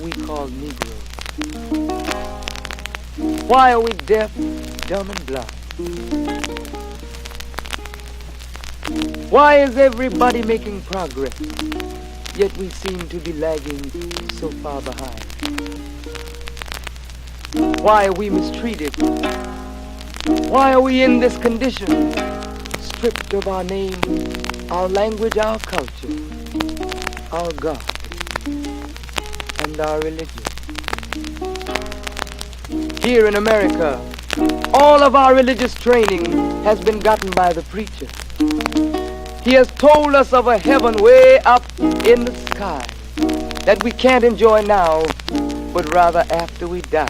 we call Negroes? Why are we deaf, dumb, and blind? Why is everybody making progress, yet we seem to be lagging so far behind? Why are we mistreated? Why are we in this condition, stripped of our name, our language, our culture, our God, and our religion? Here in America, all of our religious training has been gotten by the preacher. He has told us of a heaven way up in the sky that we can't enjoy now, but rather after we die.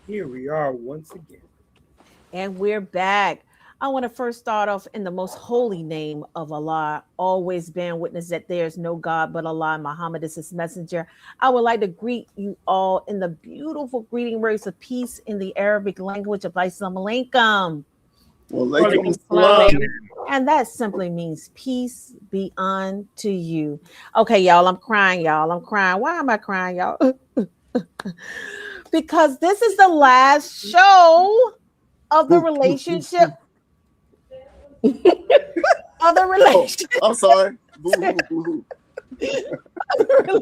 Here we are once again. And we're back. I want to first start off in the most holy name of Allah, always bearing witness that there is no God but Allah, Muhammad is his messenger. I would like to greet you all in the beautiful greeting words of peace in the Arabic language of Assalamu alaikum. And that simply means peace be unto you. Okay, y'all, I'm crying, y'all. I'm crying. Why am I crying, y'all? Because this is the last show of the relationship. Of the relationship. Oh, I'm sorry. The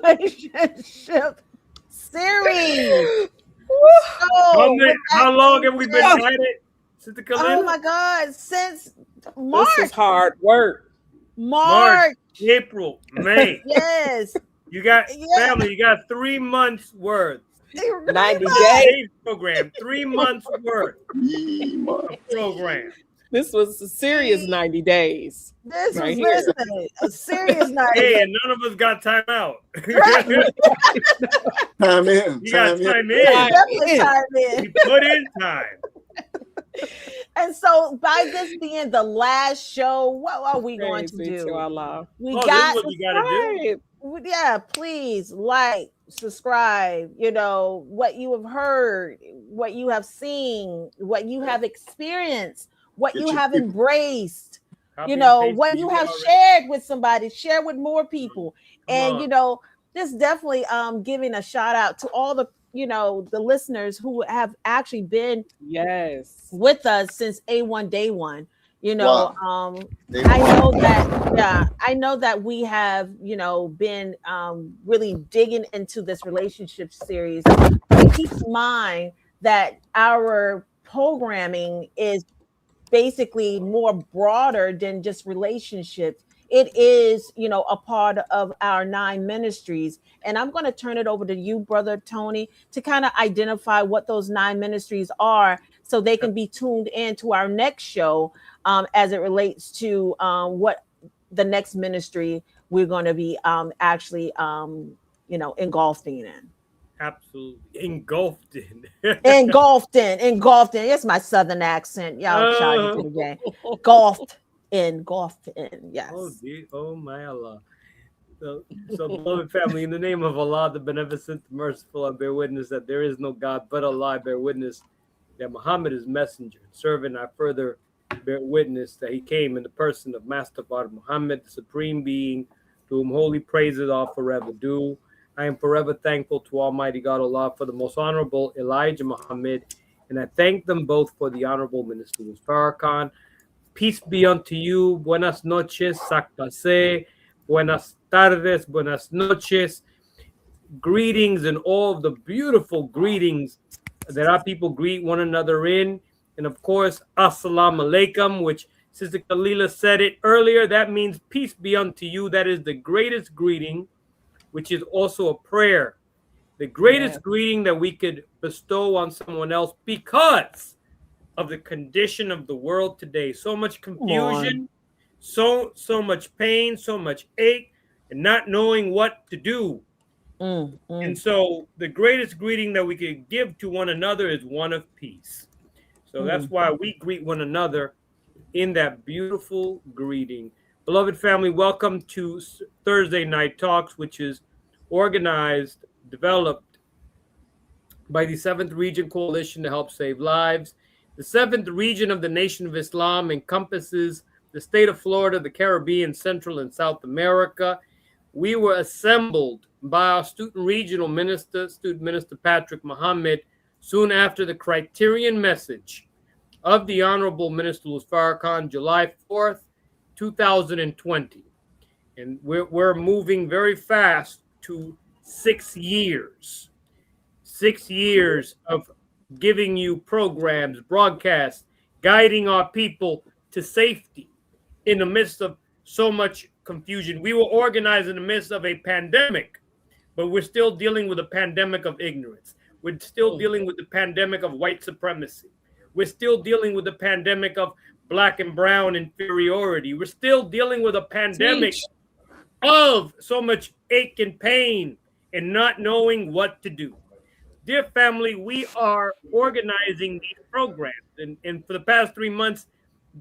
relationship series. How long have we been at it? Oh my God, since March. This is hard work. March, April, May. Yes. You got family. You got 3 months worth. 90 days program. 3 months worth of program. This was a serious 90 days. This right was here. a serious 90 Hey, days. and none of us got time out. Time in. You got time in. Definitely time in. You put in time. And so, by this being the last show, what are we going to Praise be do? to Allah. We This got is what you gotta do. Yeah, please like, subscribe. You know what you have heard, what you have seen, what you have experienced, what you have embraced. Copy You know and paste what it you have already. shared with somebody. Share with more people, Come and on. you know, just definitely giving a shout out to all the the listeners who have actually been Yes. with us since A1 day one. You know, Wow. I know that we have, been really digging into this relationship series. But keep in mind that our programming is basically more broader than just relationships. It is, a part of our 9 ministries. And I'm going to turn it over to you, Brother Tony, to kind of identify what those 9 ministries are so they can be tuned in to our next show as it relates to what the next ministry we're going to be actually, engulfing in. Absolutely. Engulfed in. Engulfed in. It's my southern accent. Y'all try to do again. Engulfed in. Yes. Oh, dear. Oh, my Allah. So, beloved family, in the name of Allah, the beneficent, the merciful, I bear witness that there is no God but Allah. I bear witness that Muhammad is messenger, servant. I further bear witness that he came in the person of Master Father Muhammad, the supreme being, to whom holy praises are forever due. I am forever thankful to Almighty God Allah for the most honorable Elijah Muhammad And I thank them both for the Honorable Minister Farrakhan. Peace be unto you. Buenas noches, sakpase. Buenas tardes, buenas noches. Greetings and all of the beautiful greetings that our people greet one another in. And of course, assalamu alaikum, which Sister Kalila said it earlier. That means peace be unto you. That is the greatest greeting, which is also a prayer. The greatest greeting that we could bestow on someone else because of the condition of the world today. So much confusion, so much pain, so much ache, and not knowing what to do. And so the greatest greeting that we could give to one another is one of peace. So that's why we greet one another in that beautiful greeting. Beloved family, welcome to Thursday Night Talks, which is organized, developed by the 7th Region Coalition to help save lives. The 7th region of the Nation of Islam encompasses the state of Florida, the Caribbean, Central and South America. We were assembled by our Student Regional Minister, Student Minister Patrick Muhammad, soon after the Criterion message of the Honorable Minister Farrakhan, July 4th, 2020. And we're moving very fast to 6 years. 6 years of giving you programs, broadcasts, guiding our people to safety in the midst of so much confusion. We were organized in the midst of a pandemic, but we're still dealing with a pandemic of ignorance. We're still dealing with the pandemic of white supremacy. We're still dealing with the pandemic of black and brown inferiority. We're still dealing with a pandemic of so much ache and pain and not knowing what to do. Dear family, we are organizing these programs. And for the past 3 months,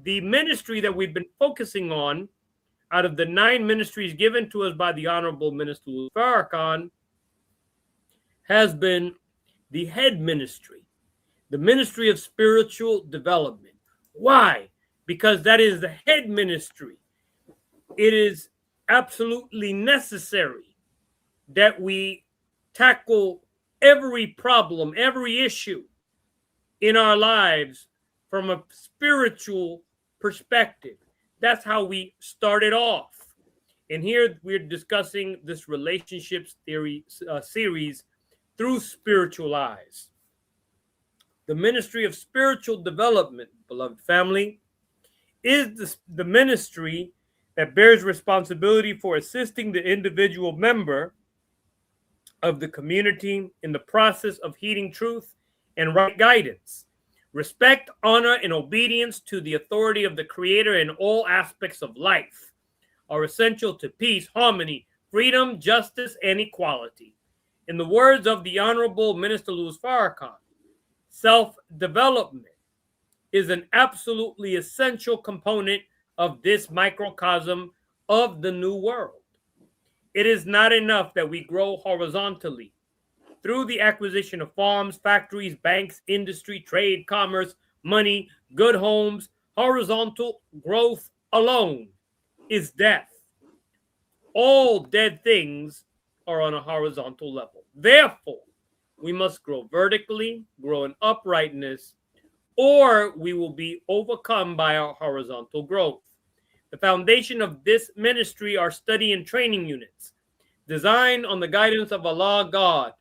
the ministry that we've been focusing on, out of the 9 ministries given to us by the Honorable Minister Farrakhan, has been the head ministry, the Ministry of Spiritual Development. Why? Because that is the head ministry. It is absolutely necessary that we tackle every problem, every issue in our lives from a spiritual perspective. That's how we started off. And here we're discussing this relationships theory series through spiritual eyes. The Ministry of Spiritual Development, beloved family, is the ministry that bears responsibility for assisting the individual member of the community in the process of heeding truth and right guidance. Respect, honor, and obedience to the authority of the Creator in all aspects of life are essential to peace, harmony, freedom, justice, and equality. In the words of the Honorable Minister Louis Farrakhan, self-development is an absolutely essential component of this microcosm of the new world. It is not enough that we grow horizontally through the acquisition of farms, factories, banks, industry, trade, commerce, money, good homes. Horizontal growth alone is death. All dead things are on a horizontal level. Therefore, we must grow vertically, grow in uprightness, or we will be overcome by our horizontal growth. The foundation of this ministry are study and training units designed on the guidance of Allah God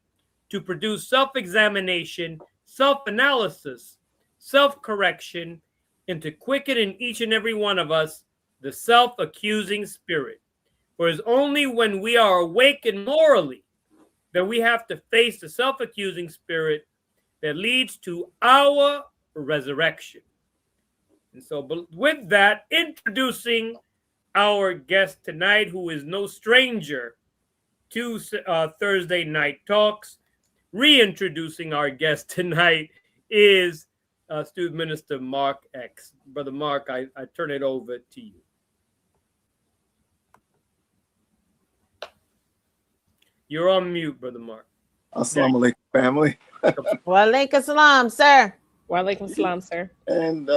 to produce self-examination, self-analysis, self-correction, and to quicken in each and every one of us the self-accusing spirit. For it's only when we are awakened morally that we have to face the self-accusing spirit that leads to our resurrection. And so with that, introducing our guest tonight, who is no stranger to Thursday Night Talks. Reintroducing our guest tonight is Student Minister Mark X. Brother Mark, I turn it over to you. You're on mute, Brother Mark. Assalamu alaikum, family. Wa alaikum salam, sir. Wa alaikum salam, sir. And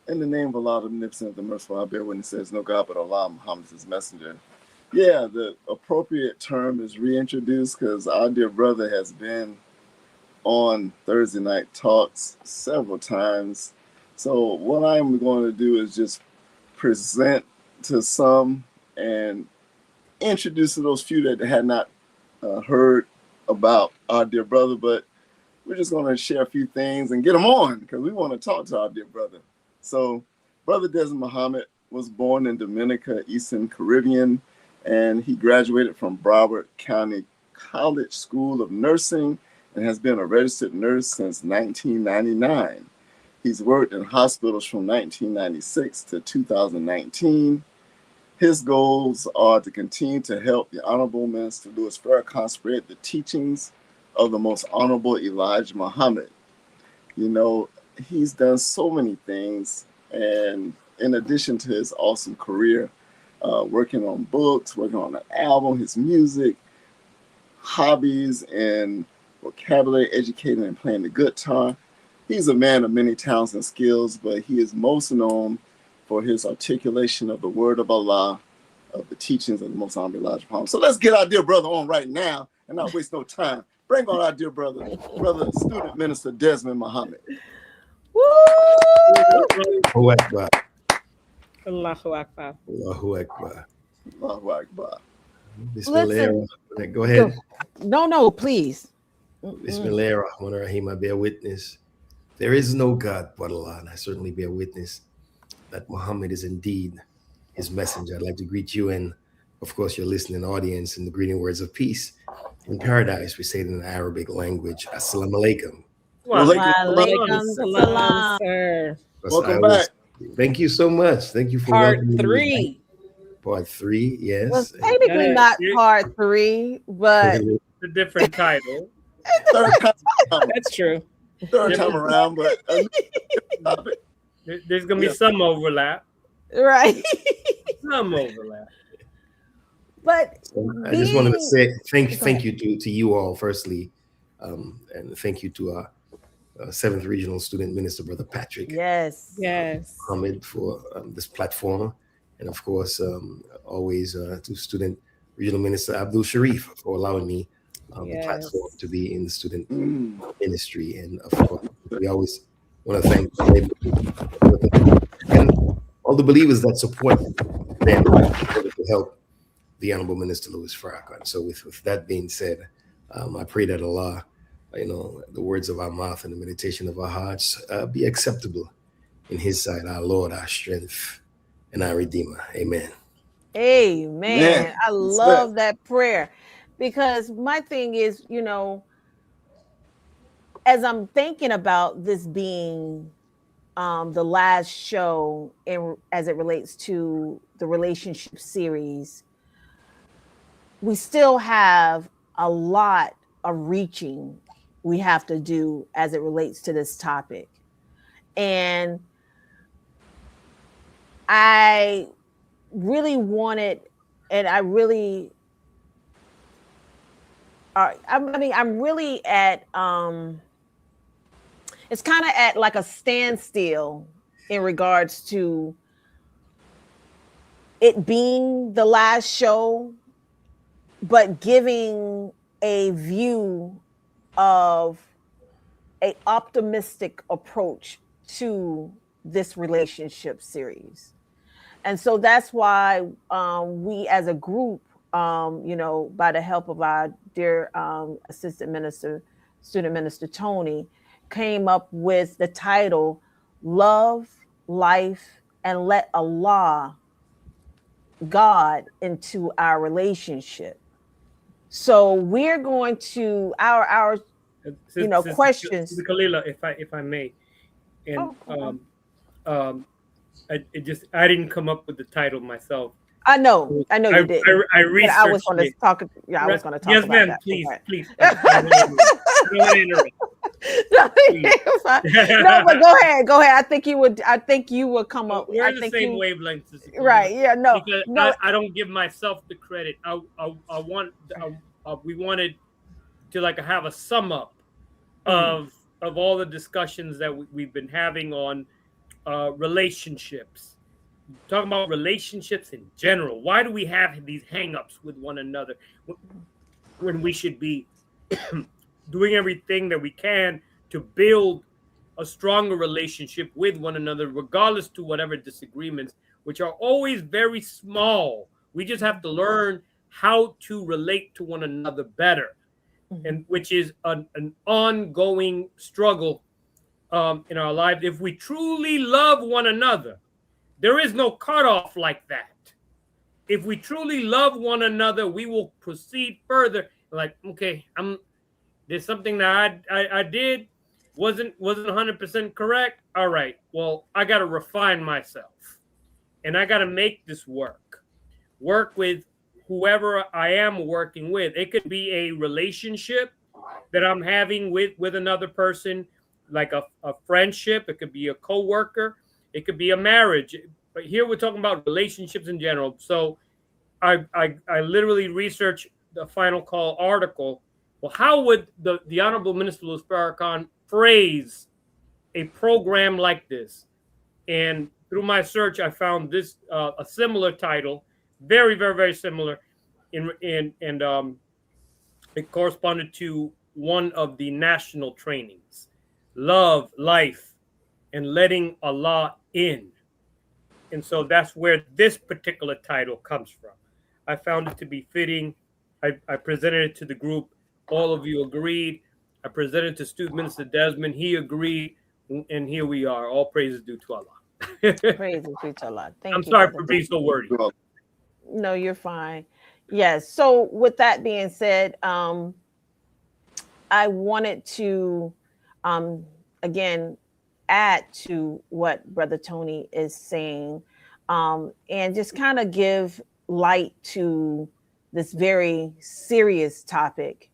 in the name of Allah, the Omnipotent, the Merciful, I bear witness there's no God but Allah, Muhammad is his messenger. Yeah, the appropriate term is reintroduced because our dear brother has been on Thursday night talks several times. So what I'm going to do is just present to some and introduce to those few that had not heard about our dear brother, but we're just going to share a few things and get them on because we want to talk to our dear brother. So Brother Desmond Muhammad was born in Dominica, Eastern Caribbean, and he graduated from Broward County College School of Nursing and has been a registered nurse since 1999. He's worked in hospitals from 1996 to 2019. His goals are to continue to help the Honorable Minister Louis Farrakhan spread the teachings of the Most Honorable Elijah Muhammad. You know, he's done so many things, and in addition to his awesome career, working on books, working on an album, his music, hobbies, and vocabulary, educating and playing the guitar. He's a man of many talents and skills, but he is most known for his articulation of the word of Allah, of the teachings of the Most Honorable Elijah Muhammad. So let's get our dear brother on right now and not waste no time. Bring on our dear brother, student minister Desmond Muhammad. Woo! Allahu Akbar. Allahu Akbar. Allahu Akbar. Allahu Akbar. Bismillah. Go ahead. No, please. Bismillah ar-Rahman ar-Rahim. I bear witness. There is no God but Allah, and I certainly bear witness that Muhammad is indeed his messenger. I'd like to greet you and, of course, your listening audience in the greeting words of peace. In paradise, we say it in the Arabic language, Assalamu alaikum. Walaikum salam. Sir. Welcome back. Thank you so much. Thank you for Part welcoming me 3. back. Part 3, yes. Well, technically Yes. not part 3, but It's a different title. Third time around, That's true. but There's going to be some overlap. right. Some overlap. But So I just wanted to say Go thank you to you all, firstly, and thank you to our 7th Regional Student Minister, Brother Patrick yes. Muhammad, for this platform, and of course, always to Student Regional Minister Abdul Sharif for allowing me the Yes. platform to be in the student ministry, and of course, we always want to thank and all the believers that support them to help the Honorable Minister Louis Farrakhan. So with that being said, I pray that Allah, the words of our mouth and the meditation of our hearts be acceptable in his sight, our Lord, our strength, and our Redeemer. Amen. Amen. Man, I love that prayer, because my thing is, as I'm thinking about this being the last show as it relates to the relationship series, we still have a lot of reaching we have to do as it relates to this topic. And I really wanted, and I really, I'm really at, it's kind of at like a standstill in regards to it being the last show, but giving a view of a optimistic approach to this relationship series. And so that's why we as a group, by the help of our dear assistant minister, student minister Tony, came up with the title, Love, Life, and Let Allah, God, into our relationship. So we're going to our questions. Kalila, if I may, and I didn't come up with the title myself. I know you did. I researched. I was going to talk. Yeah, I was going to talk yes, about ma'am, that. Please. I don't want to interrupt. No, but go ahead. I think you would come up. We're I in the think same wavelength, Sister Kalila. Right? Yeah. No. Because No. I don't give myself the credit. We wanted to have a sum up of all the discussions that we've been having on relationships. Talking about relationships in general. Why do we have these hang-ups with one another when we should be doing everything that we can to build a stronger relationship with one another, regardless to whatever disagreements, which are always very small. We just have to learn how to relate to one another better, and which is an ongoing struggle in our lives. If we truly love one another, there is no cutoff like that. If we truly love one another, we will proceed further. Like, okay, there's something that I did wasn't 100% correct. All right, well, I got to refine myself, and I got to make this work with whoever I am working with. It could be a relationship that I'm having with another person, like a friendship. It could be a coworker. It could be a marriage. But here we're talking about relationships in general. So I literally researched the Final Call article. Well, how would the Honorable Minister Louis Farrakhan phrase a program like this? And through my search, I found this a similar title, very, very, very similar, and it corresponded to one of the national trainings: love, life, and letting Allah in. And so that's where this particular title comes from. I found it to be fitting. I presented it to the group. All of you agreed. I presented it to Student Minister Desmond. He agreed. And here we are. All praises due to Allah. Praises be to Allah. Thank I'm you, sorry Brother for being so wordy. No, you're fine. Yes. So with that being said, I wanted to again add to what Brother Tony is saying, and just kind of give light to this very serious topic,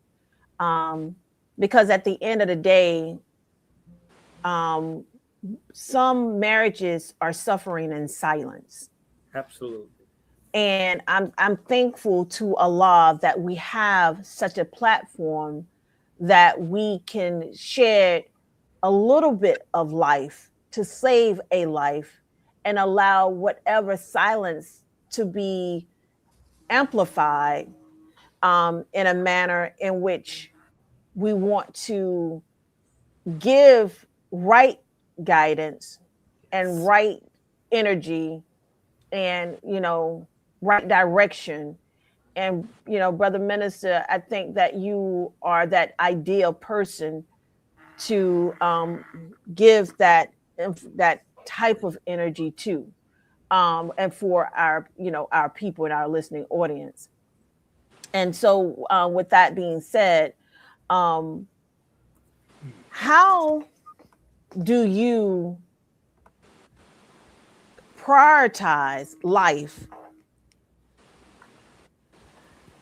because at the end of the day, some marriages are suffering in silence. Absolutely. And I'm thankful to Allah that we have such a platform that we can share a little bit of life to save a life, and allow whatever silence to be amplified in a manner in which we want to give right guidance and right energy and, right direction. And, Brother Minister, I think that you are that ideal person to give that type of energy to, and for our people and our listening audience. And so with that being said, how do you prioritize life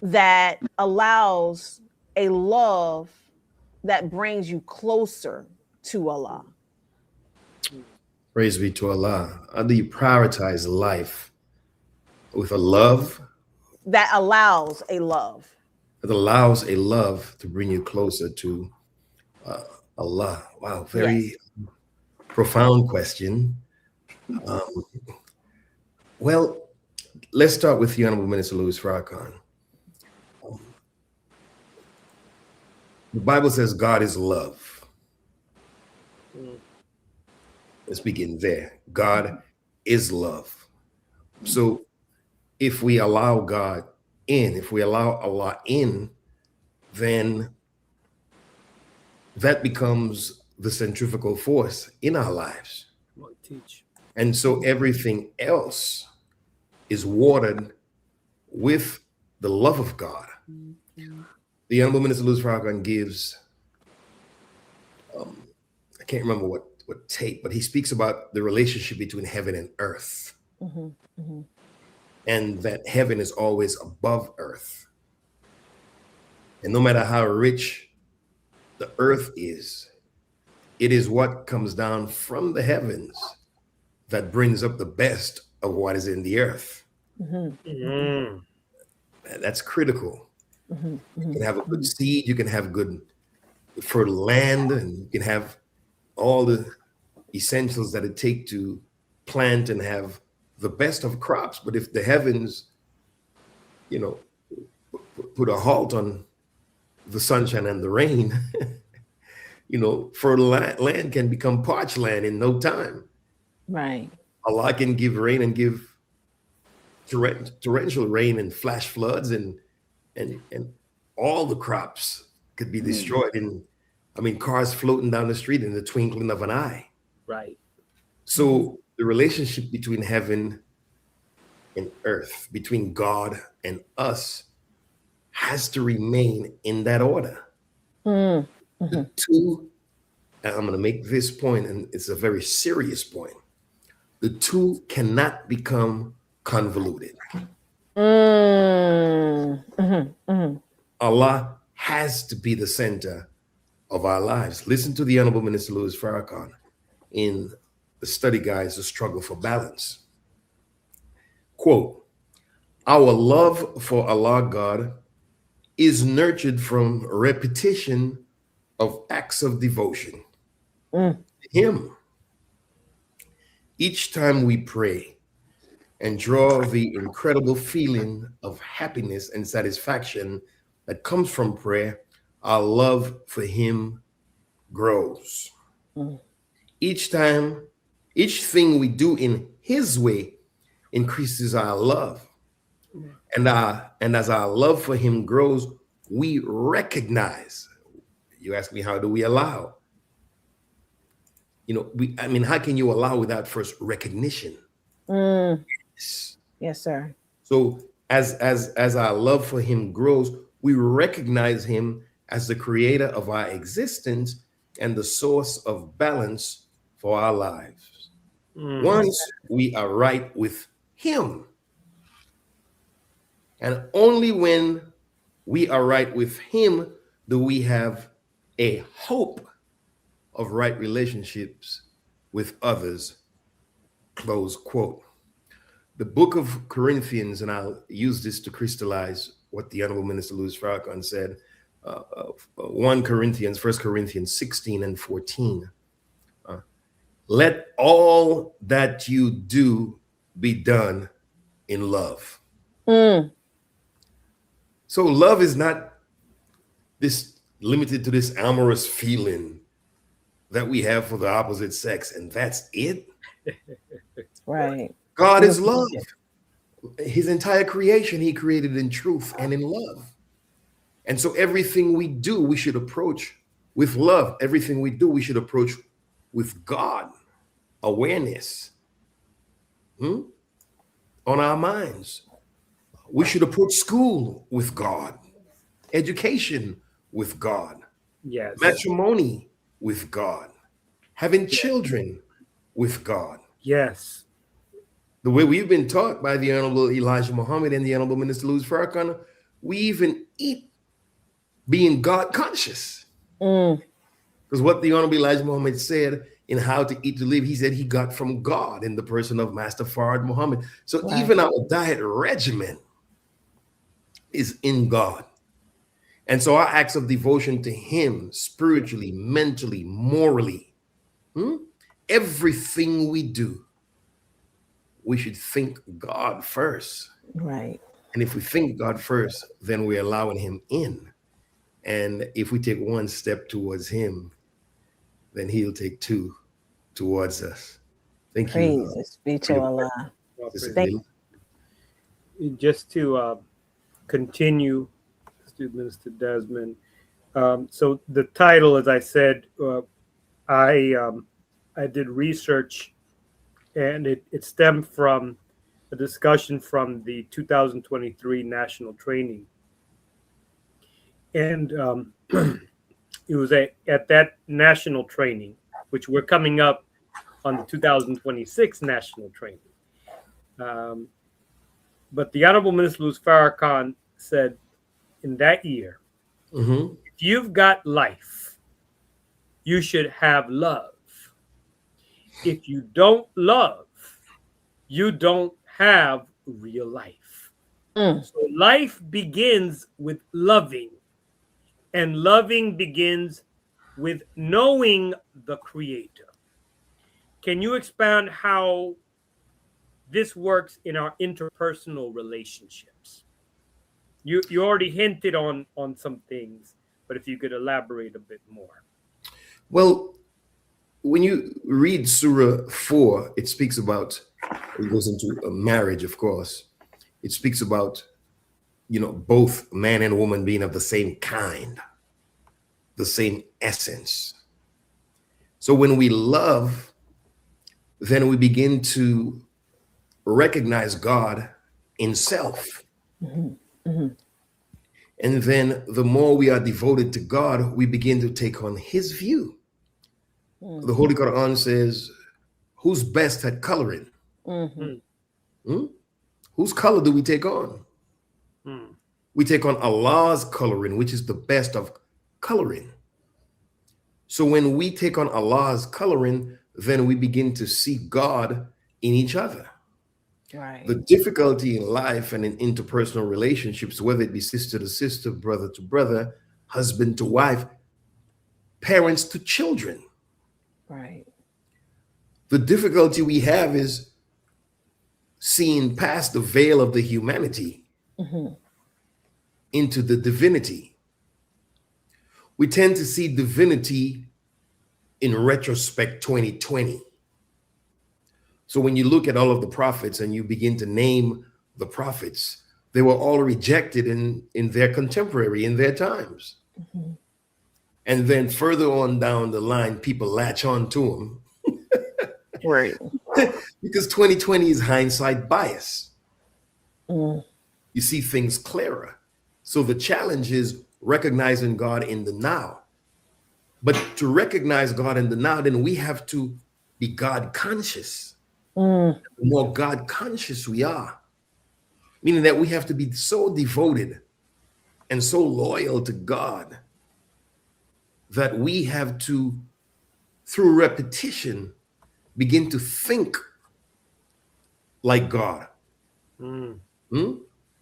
that allows a love that brings you closer to Allah? Praise be to Allah. How do you prioritize life with a love that allows a love to bring you closer to Allah? Wow, very profound question. Well, let's start with the Honorable Minister Louis Farrakhan. The Bible says God is love. Let's begin there. God is love. So if we allow God in, if we allow Allah in, then that becomes the centrifugal force in our lives. And so everything else is watered with the love of God. The Honorable Minister Louis Farrakhan gives, I can't remember what tape, but he speaks about the relationship between heaven and earth. And that heaven is always above earth. And no matter how rich the earth is, it is what comes down from the heavens that brings up the best of what is in the earth. That's critical. You can have a good seed, you can have good fertile land, and you can have all the essentials that it takes to plant and have the best of crops. But if the heavens, put a halt on the sunshine and the rain, fertile land can become parched land in no time. Right. Allah can give rain and give torrential rain and flash floods, and all the crops could be destroyed. And cars floating down the street in the twinkling of an eye. Right. So the relationship between heaven and earth, between God and us, has to remain in that order. Mm-hmm. The two, and I'm going to make this point, and it's a very serious point. The two cannot become convoluted. Allah has to be the center of our lives. Listen to the Honorable Minister Louis Farrakhan in the study guides, The Struggle for Balance. Quote, our love for Allah God is nurtured from repetition of acts of devotion to Him. Each time we pray and draw the incredible feeling of happiness and satisfaction that comes from prayer, our love for Him grows. Each thing we do in His way increases our love. And as our love for Him grows, we recognize. You ask me, how do we allow? How can you allow without first recognition? Yes, sir. So as our love for Him grows, we recognize Him as the creator of our existence and the source of balance for our lives. Once we are right with Him, and only when we are right with Him do we have a hope of right relationships with others. Close quote. The book of Corinthians, and I'll use this to crystallize what the Honorable Minister Louis Farrakhan said, 1 Corinthians 16 and 14. Let all that you do be done in love. So love is not this limited to this amorous feeling that we have for the opposite sex, and that's it. Right. God is love. His entire creation, He created in truth and in love. And so everything we do, we should approach with love. Everything we do, we should approach with God, awareness on our minds. We should approach school with God, education with God, Yes. matrimony with God, having children with God. Yes. The way we've been taught by the Honorable Elijah Muhammad and the Honorable Minister Louis Farrakhan, we even eat being God conscious. Because what the Honorable Elijah Muhammad said in How to Eat to Live, he said he got from God in the person of Master Farad Muhammad. So even our diet regimen is in God. And so our acts of devotion to Him, spiritually, mentally, morally, everything we do, we should think God first. Right. And if we think God first, then we're allowing Him in. And if we take one step towards Him, then He'll take two towards us. Thank you. Praise be to Allah. Just to continue, Minister Desmond. So the title, as I said, I did research, and it stemmed from a discussion from the 2023 national training. And it was at that national training, which we're coming up on the 2026 national training. But the Honorable Minister Louis Farrakhan said in that year, if you've got life, you should have love. If you don't love, you don't have real life. So life begins with loving, and loving begins with knowing the Creator. Can you expound how this works in our interpersonal relationships? You already hinted on some things, But if you could elaborate a bit more. Well, when you read Surah 4, it speaks about, it goes into a marriage, of course. It speaks about, both man and woman being of the same kind, the same essence. So when we love, then we begin to recognize God in self. And then the more we are devoted to God, we begin to take on his view. The Holy Quran says, who's best at coloring? Whose color do we take on? We take on Allah's coloring, which is the best of coloring. So when we take on Allah's coloring, then we begin to see God in each other. Right. The difficulty in life and in interpersonal relationships, whether it be sister to sister, brother to brother, husband to wife, parents to children. Right. The difficulty we have is seeing past the veil of the humanity into the divinity. We tend to see divinity in retrospect 2020. So when you look at all of the prophets and you begin to name the prophets, they were all rejected in their contemporary, in their times. And then further on down the line, people latch on to them. Right. Because 2020 is hindsight bias. You see things clearer. So the challenge is recognizing God in the now. But to recognize God in the now, then we have to be God conscious. The more God conscious we are, meaning that we have to be so devoted and so loyal to God that we have to, through repetition, begin to think like God.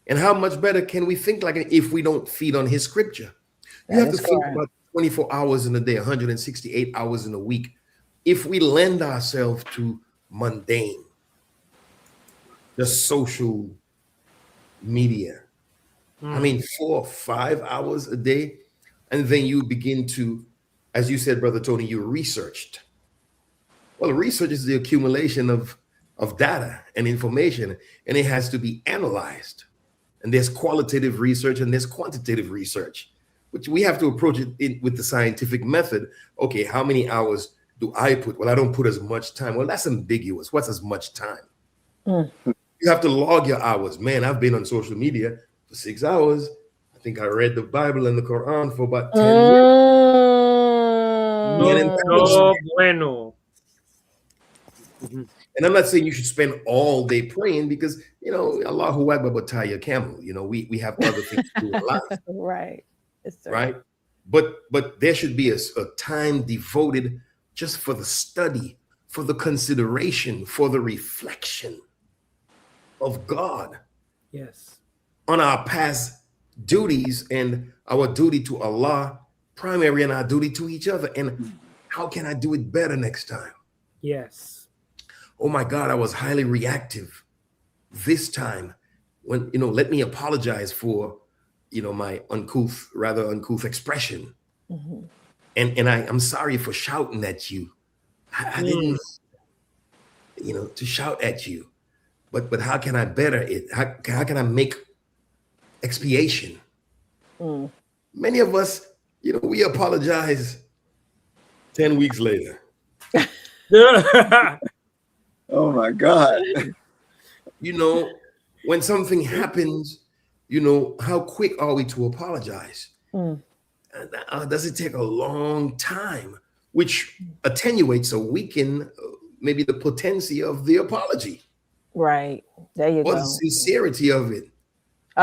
And how much better can we think like it if we don't feed on his scripture? You have to think about 24 hours in a day, 168 hours in a week. If we lend ourselves to mundane, just social media, 4 or 5 hours a day, and then you begin to, as you said, Brother Tony, you researched. Well, research is the accumulation of data and information, and it has to be analyzed. And there's qualitative research and there's quantitative research, which we have to approach it with the scientific method. Okay, how many hours do I put? Well, I don't put as much time. Well, that's ambiguous. What's as much time? You have to log your hours. Man, I've been on social media for 6 hours. I think I read the Bible and the Quran for about 10 years. No bueno. And I'm not saying you should spend all day praying because, Allahu Akbar batai your camel. We have other things to do in life. Right. Right. But there should be a time devoted just for the study, for the consideration, for the reflection of God. Yes. On our past duties and our duty to Allah, primary, and our duty to each other. And how can I do it better next time? Yes. Oh my God, I was highly reactive this time. When, let me apologize for, my rather uncouth expression. And I'm sorry for shouting at you. I didn't, to shout at you. But how can I better it? How can I make expiation? Many of us, we apologize 10 weeks later. Oh my God. When something happens, how quick are we to apologize? Does it take a long time, which attenuates or weakens maybe the potency of the apology? Right. There you go. Or the sincerity of it.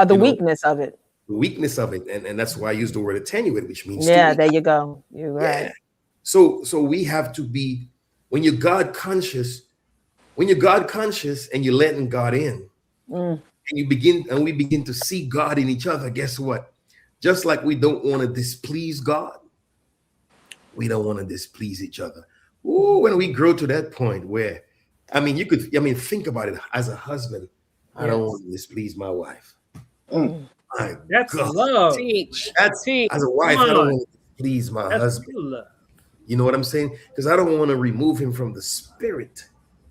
The weakness of it. The weakness of it. And that's why I use the word attenuate, which means there you go. You're right. Yeah. So we have to be, when you're God conscious and you're letting God in, and we begin to see God in each other, guess what? Just like we don't want to displease God, we don't want to displease each other. Ooh, when we grow to that point where, think about it as a husband. I don't want to displease my wife. I My That's God. love. Teach. That's Teach. as a wife, Come I don't on. want to please my That's husband. true love. You know what I'm saying? Because I don't want to remove him from the spirit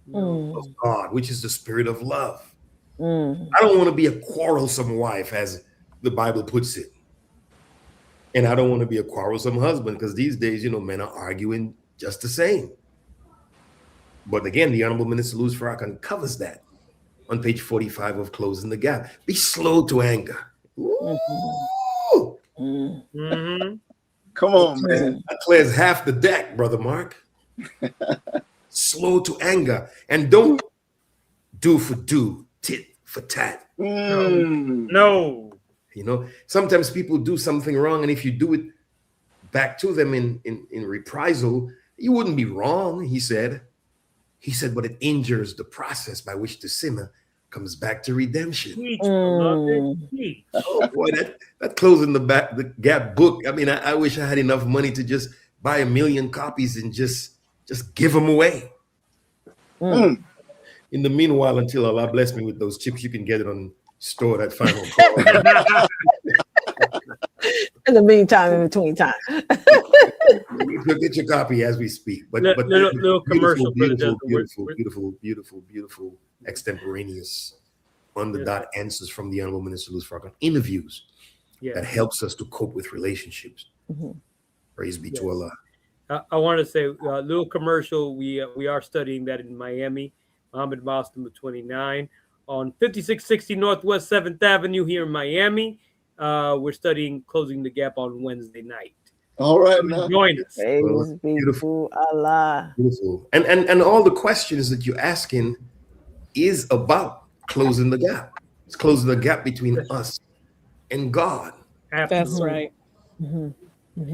No. of God, which is the spirit of love. Mm. I don't want to be a quarrelsome wife, as the Bible puts it. And I don't want to be a quarrelsome husband, because these days, men are arguing just the same. But again, the Honorable Minister Louis Farrakhan covers that on page 45 of Closing the Gap. Be slow to anger. Ooh, Mm-hmm. Come on, man. that clears half the deck, Brother Mark. Slow to anger. And don't do for do, tit for tat. No. Sometimes people do something wrong, and if you do it back to them in reprisal, you wouldn't be wrong, he said. He said, but it injures the process by which the sinner comes back to redemption. Teach, beloved. Teach. Oh boy, that Closing the Gap book. I mean, I wish I had enough money to just buy 1 million copies and just give them away. In the meanwhile, until Allah bless me with those chips, you can get it on store at Final Call. In the meantime, in between time. You'll get your copy as we speak. But Little commercial for the beautiful extemporaneous on the dot answers from the Honorable Minister Louis Farrakhan interviews that helps us to cope with relationships. Praise be to Allah. I want to say little commercial. We are studying that in Miami, Muhammad Mosque number 29 on 5660 Northwest 7th Avenue here in Miami. We're studying Closing the Gap on Wednesday night. All right, join us. Praise be to Allah. Beautiful. And all the questions that you're asking is about closing the gap. It's closing the gap between us and God. That's right.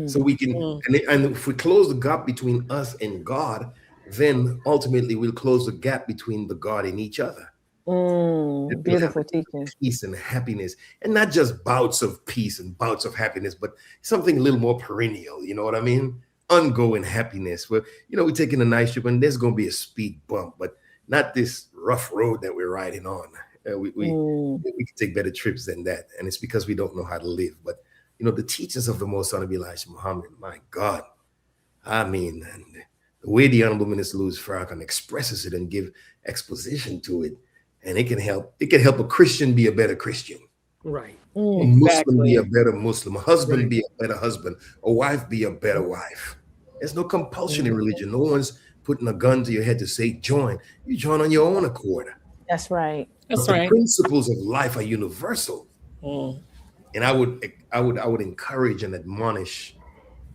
So we can, and if we close the gap between us and God, then ultimately we'll close the gap between the God and each other. Beautiful teaching. Peace and happiness, and not just bouts of peace and bouts of happiness, but something a little more perennial. You know what I mean? Ongoing happiness. Where we're taking a nice trip, and there's going to be a speed bump, but not this rough road that we're riding on. We can take better trips than that, and it's because we don't know how to live. But the teachings of the Most Honorable Elijah Muhammad, my God, I mean, and the way the Honorable Minister Louis Farrakhan expresses it and give exposition to it. And it can help a Christian be a better Christian. Right. A Muslim be a better Muslim. A husband be a better husband. A wife be a better wife. There's no compulsion in religion. No one's putting a gun to your head to say join. You join on your own accord. That's right. That's but right. The principles of life are universal. And I would encourage and admonish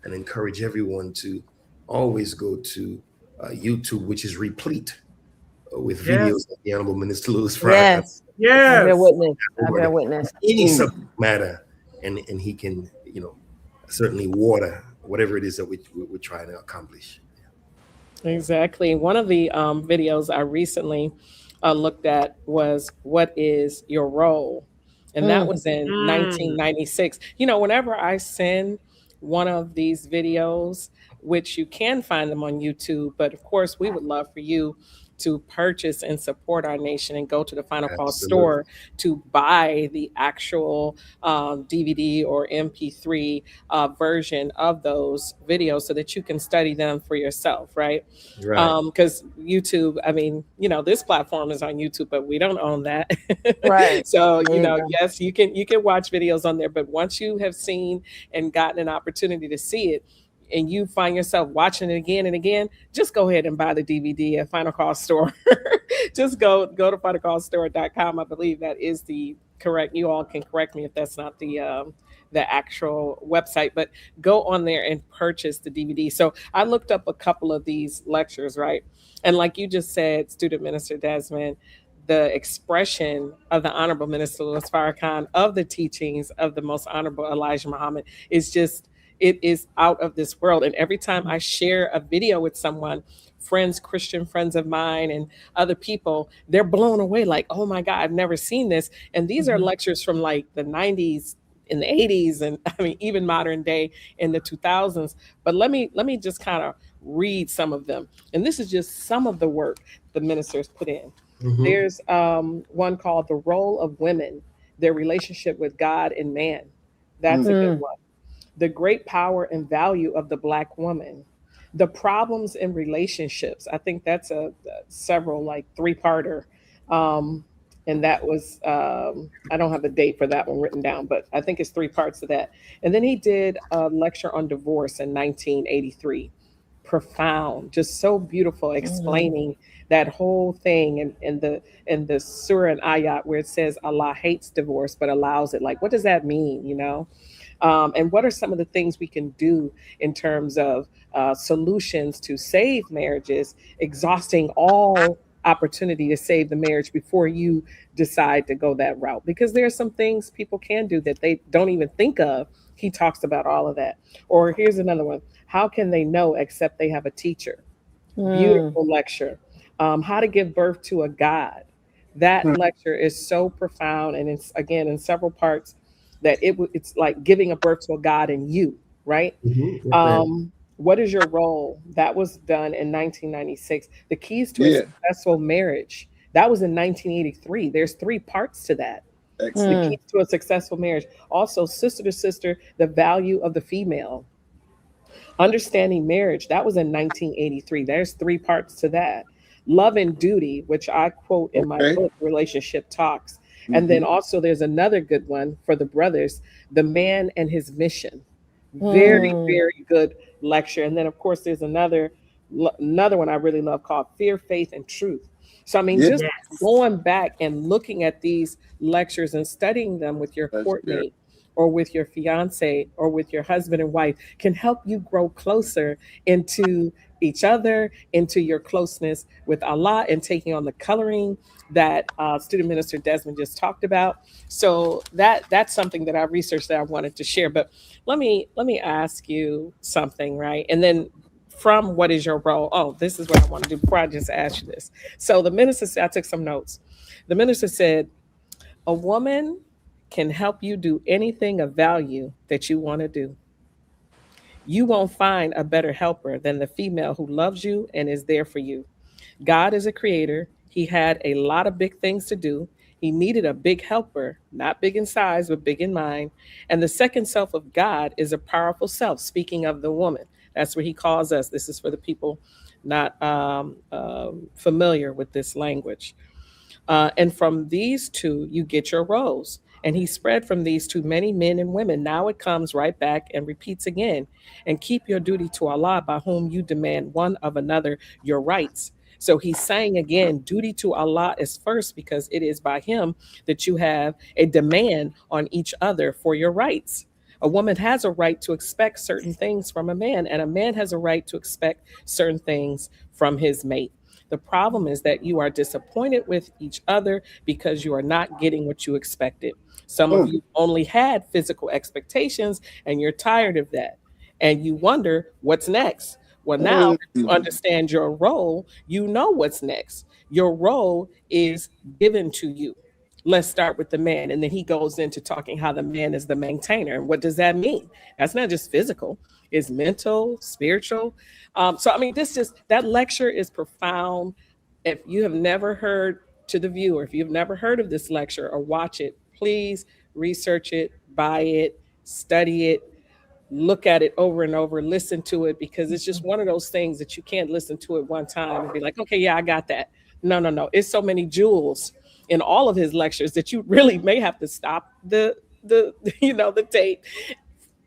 and encourage everyone to always go to YouTube, which is replete with videos of the Honorable Minister Louis Farrakhan. Yes. I bear witness. Any subject matter, and he can, certainly water whatever it is that we're trying to accomplish. Exactly. One of the videos I recently looked at was "What is your role?" And that was in 1996. Whenever I send one of these videos, which you can find them on YouTube, but of course we would love for you to purchase and support our nation and go to the Final Call store to buy the actual DVD or MP3 version of those videos so that you can study them for yourself, right? Because YouTube, I mean, this platform is on YouTube, but we don't own that. Right. So, yes, you can watch videos on there, but once you have seen and gotten an opportunity to see it, and you find yourself watching it again and again, just go ahead and buy the DVD at Final Call Store. Just go to finalcallstore.com. I believe that is the correct. You all can correct me if that's not the actual website, but go on there and purchase the DVD. So I looked up a couple of these lectures, right? And like you just said, Student Minister Desmond, the expression of the Honorable Minister Louis Farrakhan of the teachings of the Most Honorable Elijah Muhammad is just, it is out of this world. And every time I share a video with someone, friends, Christian friends of mine and other people, they're blown away like, oh my God, I've never seen this. And these are lectures from like the 90s, in the 80s, and I mean, even modern day in the 2000s. But let me just kind of read some of them. And this is just some of the work the ministers put in. There's one called The Role of Women, their relationship with God and man. That's a good one. The great power and value of the Black woman. The problems in relationships. I think that's a several, like, three-parter. Um, and that was, I don't have a date for that one written down, but I think it's three parts of that. And then he did a lecture on divorce in 1983. Profound, just so beautiful, explaining that whole thing, and the surah and ayat where it says Allah hates divorce but allows it. Like, what does that mean? And what are some of the things we can do in terms of solutions to save marriages, exhausting all opportunity to save the marriage before you decide to go that route? Because there are some things people can do that they don't even think of. He talks about all of that. Or here's another one. How can they know except they have a teacher? Beautiful lecture. How to give birth to a God. That lecture is so profound, and it's, again, in several parts, that it's like giving a birth to a God in you, right? What is your role? That was done in 1996. The keys to a successful marriage. That was in 1983. There's three parts to that. The keys to a successful marriage. Also, sister to sister, the value of the female. Understanding marriage. That was in 1983. There's three parts to that. Love and duty, which I quote in my book, Relationship Talks. And then also there's another good one for the brothers, The Man and His Mission. Very, very good lecture. And then, of course, there's another one I really love called Fear, Faith, and Truth. So, I mean, just going back and looking at these lectures and studying them with your courtmate or with your fiance or with your husband and wife can help you grow closer into each other, into your closeness with Allah, and taking on the coloring that student minister Desmond just talked about. So that's something that I researched that I wanted to share. But let me ask you something, right? And then from what is your role? Oh, this is what I want to do before I just ask you this. So the minister said, I took some notes. The minister said, a woman can help you do anything of value that you want to do. You won't find a better helper than the female who loves you and is there for you. God is a creator. He had a lot of big things to do. He needed a big helper, not big in size, but big in mind. And the second self of God is a powerful self, speaking of the woman. That's what he calls us. This is for the people not familiar with this language. And from these two, you get your roles. And he spread from these two many men and women. Now it comes right back and repeats again. And keep your duty to Allah, by whom you demand one of another your rights. So he's saying again, duty to Allah is first, because it is by him that you have a demand on each other for your rights. A woman has a right to expect certain things from a man, and a man has a right to expect certain things from his mate. The problem is that you are disappointed with each other because you are not getting what you expected. Some of you only had physical expectations, and you're tired of that. And you wonder what's next. Well, now you understand your role, you know what's next. Your role is given to you. Let's start with the man. And then he goes into talking how the man is the maintainer. And what does that mean? That's not just physical, it's mental, spiritual. So, I mean, that lecture is profound. If you have never heard, to the viewer, if you've never heard of this lecture or watch it, please research it, buy it, study it, look at it over and over, listen to it, because it's just one of those things that you can't listen to it one time and be like, okay, yeah, I got that. No. It's so many jewels in all of his lectures that you really may have to stop the tape,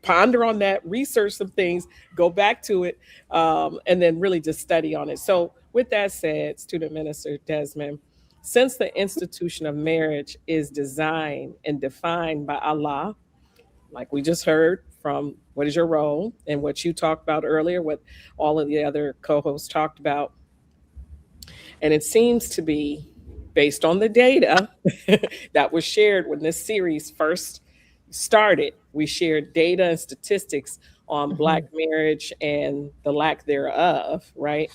ponder on that, research some things, go back to it, and then really just study on it. So with that said, student minister Desmond, since the institution of marriage is designed and defined by Allah, like we just heard from what is your role and what you talked about earlier, what all of the other co-hosts talked about, and it seems to be based on the data that was shared when this series first started. We shared data and statistics on Black marriage and the lack thereof, right?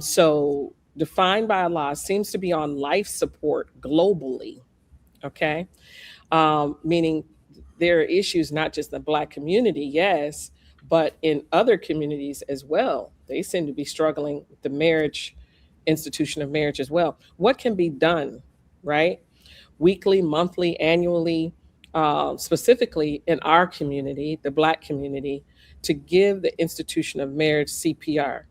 So defined by Allah seems to be on life support globally, okay? Meaning there are issues not just in the Black community, yes, but in other communities as well. They seem to be struggling with the marriage, institution of marriage as well. What can be done, right? weekly, monthly, annually, specifically in our community, the Black community, to give the institution of marriage CPR,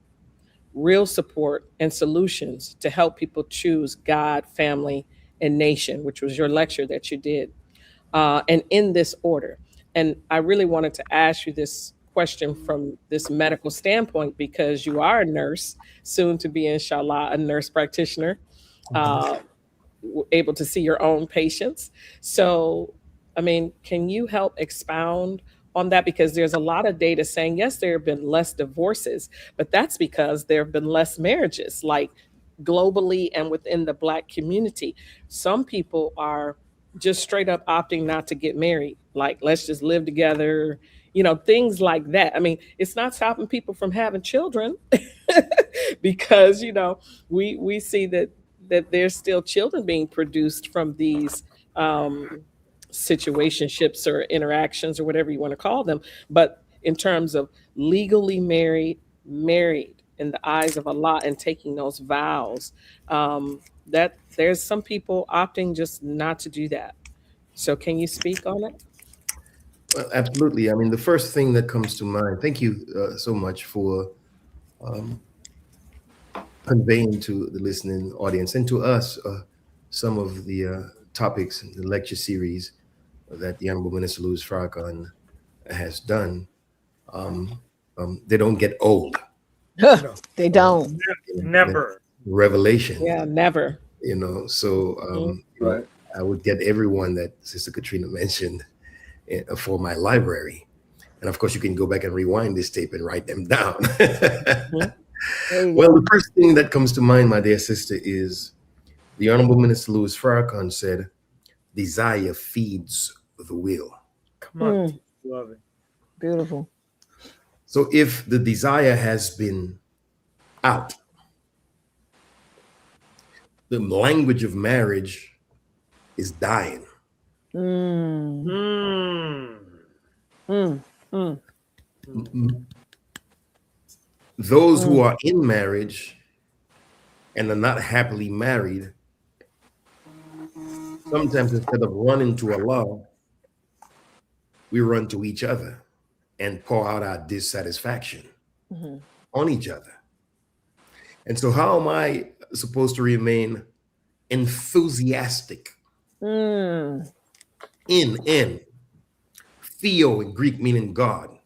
real support and solutions to help people choose God, family, and nation, which was your lecture that you did, and in this order. And I really wanted to ask you this question from this medical standpoint because you are a nurse, soon to be, inshallah, a nurse practitioner, uh, able to see your own patients. So, I mean, can you help expound on that? Because there's a lot of data saying, yes, there have been less divorces, but that's because there have been less marriages, like globally and within the Black community. Some people are just straight up opting not to get married, like, let's just live together, things like that. I mean, it's not stopping people from having children because, we see that there's still children being produced from these situationships or interactions or whatever you want to call them. But in terms of legally married in the eyes of Allah and taking those vows, that there's some people opting just not to do that. So can you speak on it? Well, absolutely. I mean, the first thing that comes to mind, thank you so much for conveying to the listening audience and to us some of the topics in the lecture series that the Honorable Minister Louis Farrakhan has done. They don't get old. They don't. Never. Revelation. Yeah, never. So Right. I would get everyone that Sister Katrina mentioned for my library. And of course, you can go back and rewind this tape and write them down. Well, the first thing that comes to mind, my dear sister, is the Honorable Minister Louis Farrakhan said, desire feeds the will. Come on. Love it. Beautiful. So if the desire has been out, the language of marriage is dying. Those who are in marriage and are not happily married, sometimes instead of running to Allah, we run to each other and pour out our dissatisfaction on each other. And so how am I supposed to remain enthusiastic? In theo in Greek meaning God.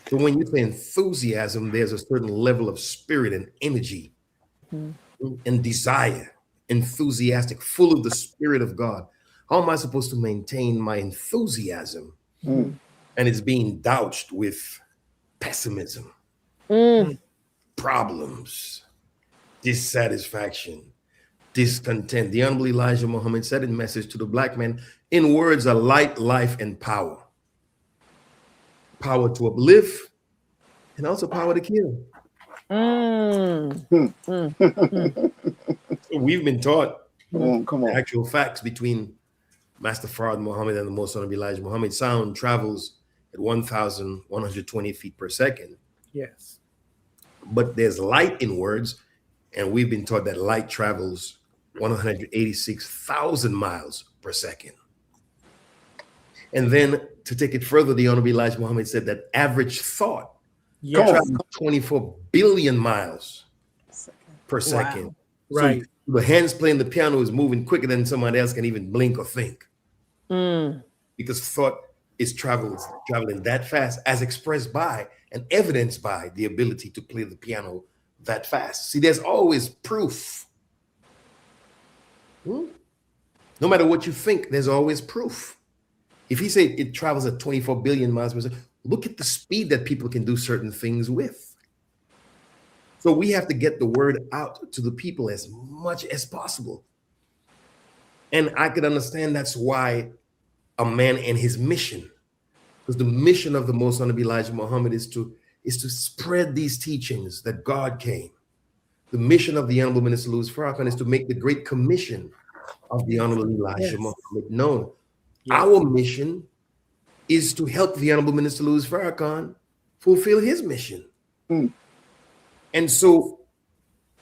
So when you say enthusiasm, there's a certain level of spirit and energy and desire, enthusiastic, full of the Spirit of God. How am I supposed to maintain my enthusiasm? And it's being doused with pessimism, problems, dissatisfaction, discontent. The Honorable Elijah Muhammad said in Message to the Black Man, in words are light, life, and power. Power to uplift and also power to kill. We've been taught Come on. actual facts between Master Fard Muhammad and the Most Honorable Elijah Muhammad. Sound travels at 1,120 feet per second. Yes. But there's light in words, and we've been taught that light travels 186,000 miles per second. And then to take it further, the Honorable Elijah Muhammad said that average thought travels 24 billion miles per second. Wow. So Right. the hands playing the piano is moving quicker than somebody else can even blink or think. Because thought is traveling that fast, as expressed by and evidenced by the ability to play the piano that fast. See, there's always proof. No matter what you think, there's always proof. If he said it travels at 24 billion miles per second, look at the speed that people can do certain things with. So we have to get the word out to the people as much as possible. And I could understand that's why a man and his mission, because the mission of the Most Honorable Elijah Muhammad is to spread these teachings that God came. The mission of the Honorable Minister Louis Farrakhan is to make the great commission of the Honorable Elijah Muhammad known. Our mission is to help the Honorable Minister Louis Farrakhan fulfill his mission. And so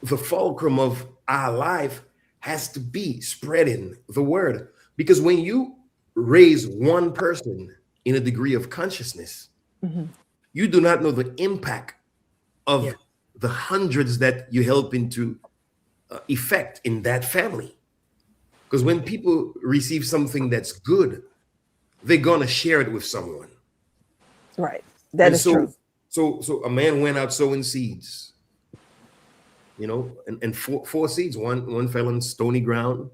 the fulcrum of our life has to be spreading the word. Because when you raise one person in a degree of consciousness, you do not know the impact of the hundreds that you help into effect in that family. Because when people receive something that's good, they're gonna share it with someone. Right. That is true. So a man went out sowing seeds, you know, and four seeds. One fell on stony ground.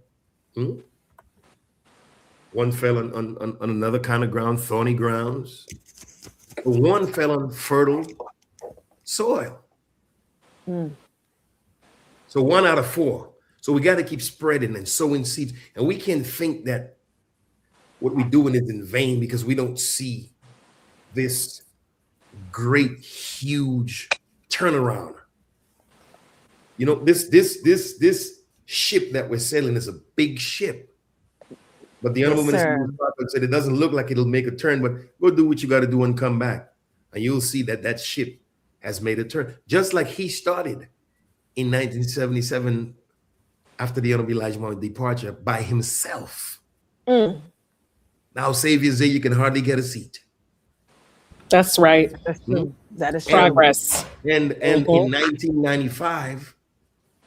One fell on another kind of ground, thorny grounds. One fell on fertile soil. So 1 out of 4. So we got to keep spreading and sowing seeds. And we can't think that what we're doing is in vain because we don't see this great, huge turnaround. You know, this ship that we're sailing is a big ship. But the Honorable Minister said it doesn't look like it'll make a turn, but go do what you got to do and come back. And you'll see that that ship has made a turn. Just like he started in 1977 after the Honorable Elijah Muhammad's departure by himself. Now, Savior Zay, you can hardly get a seat. That's right. That's true. That is Progress. And in 1995,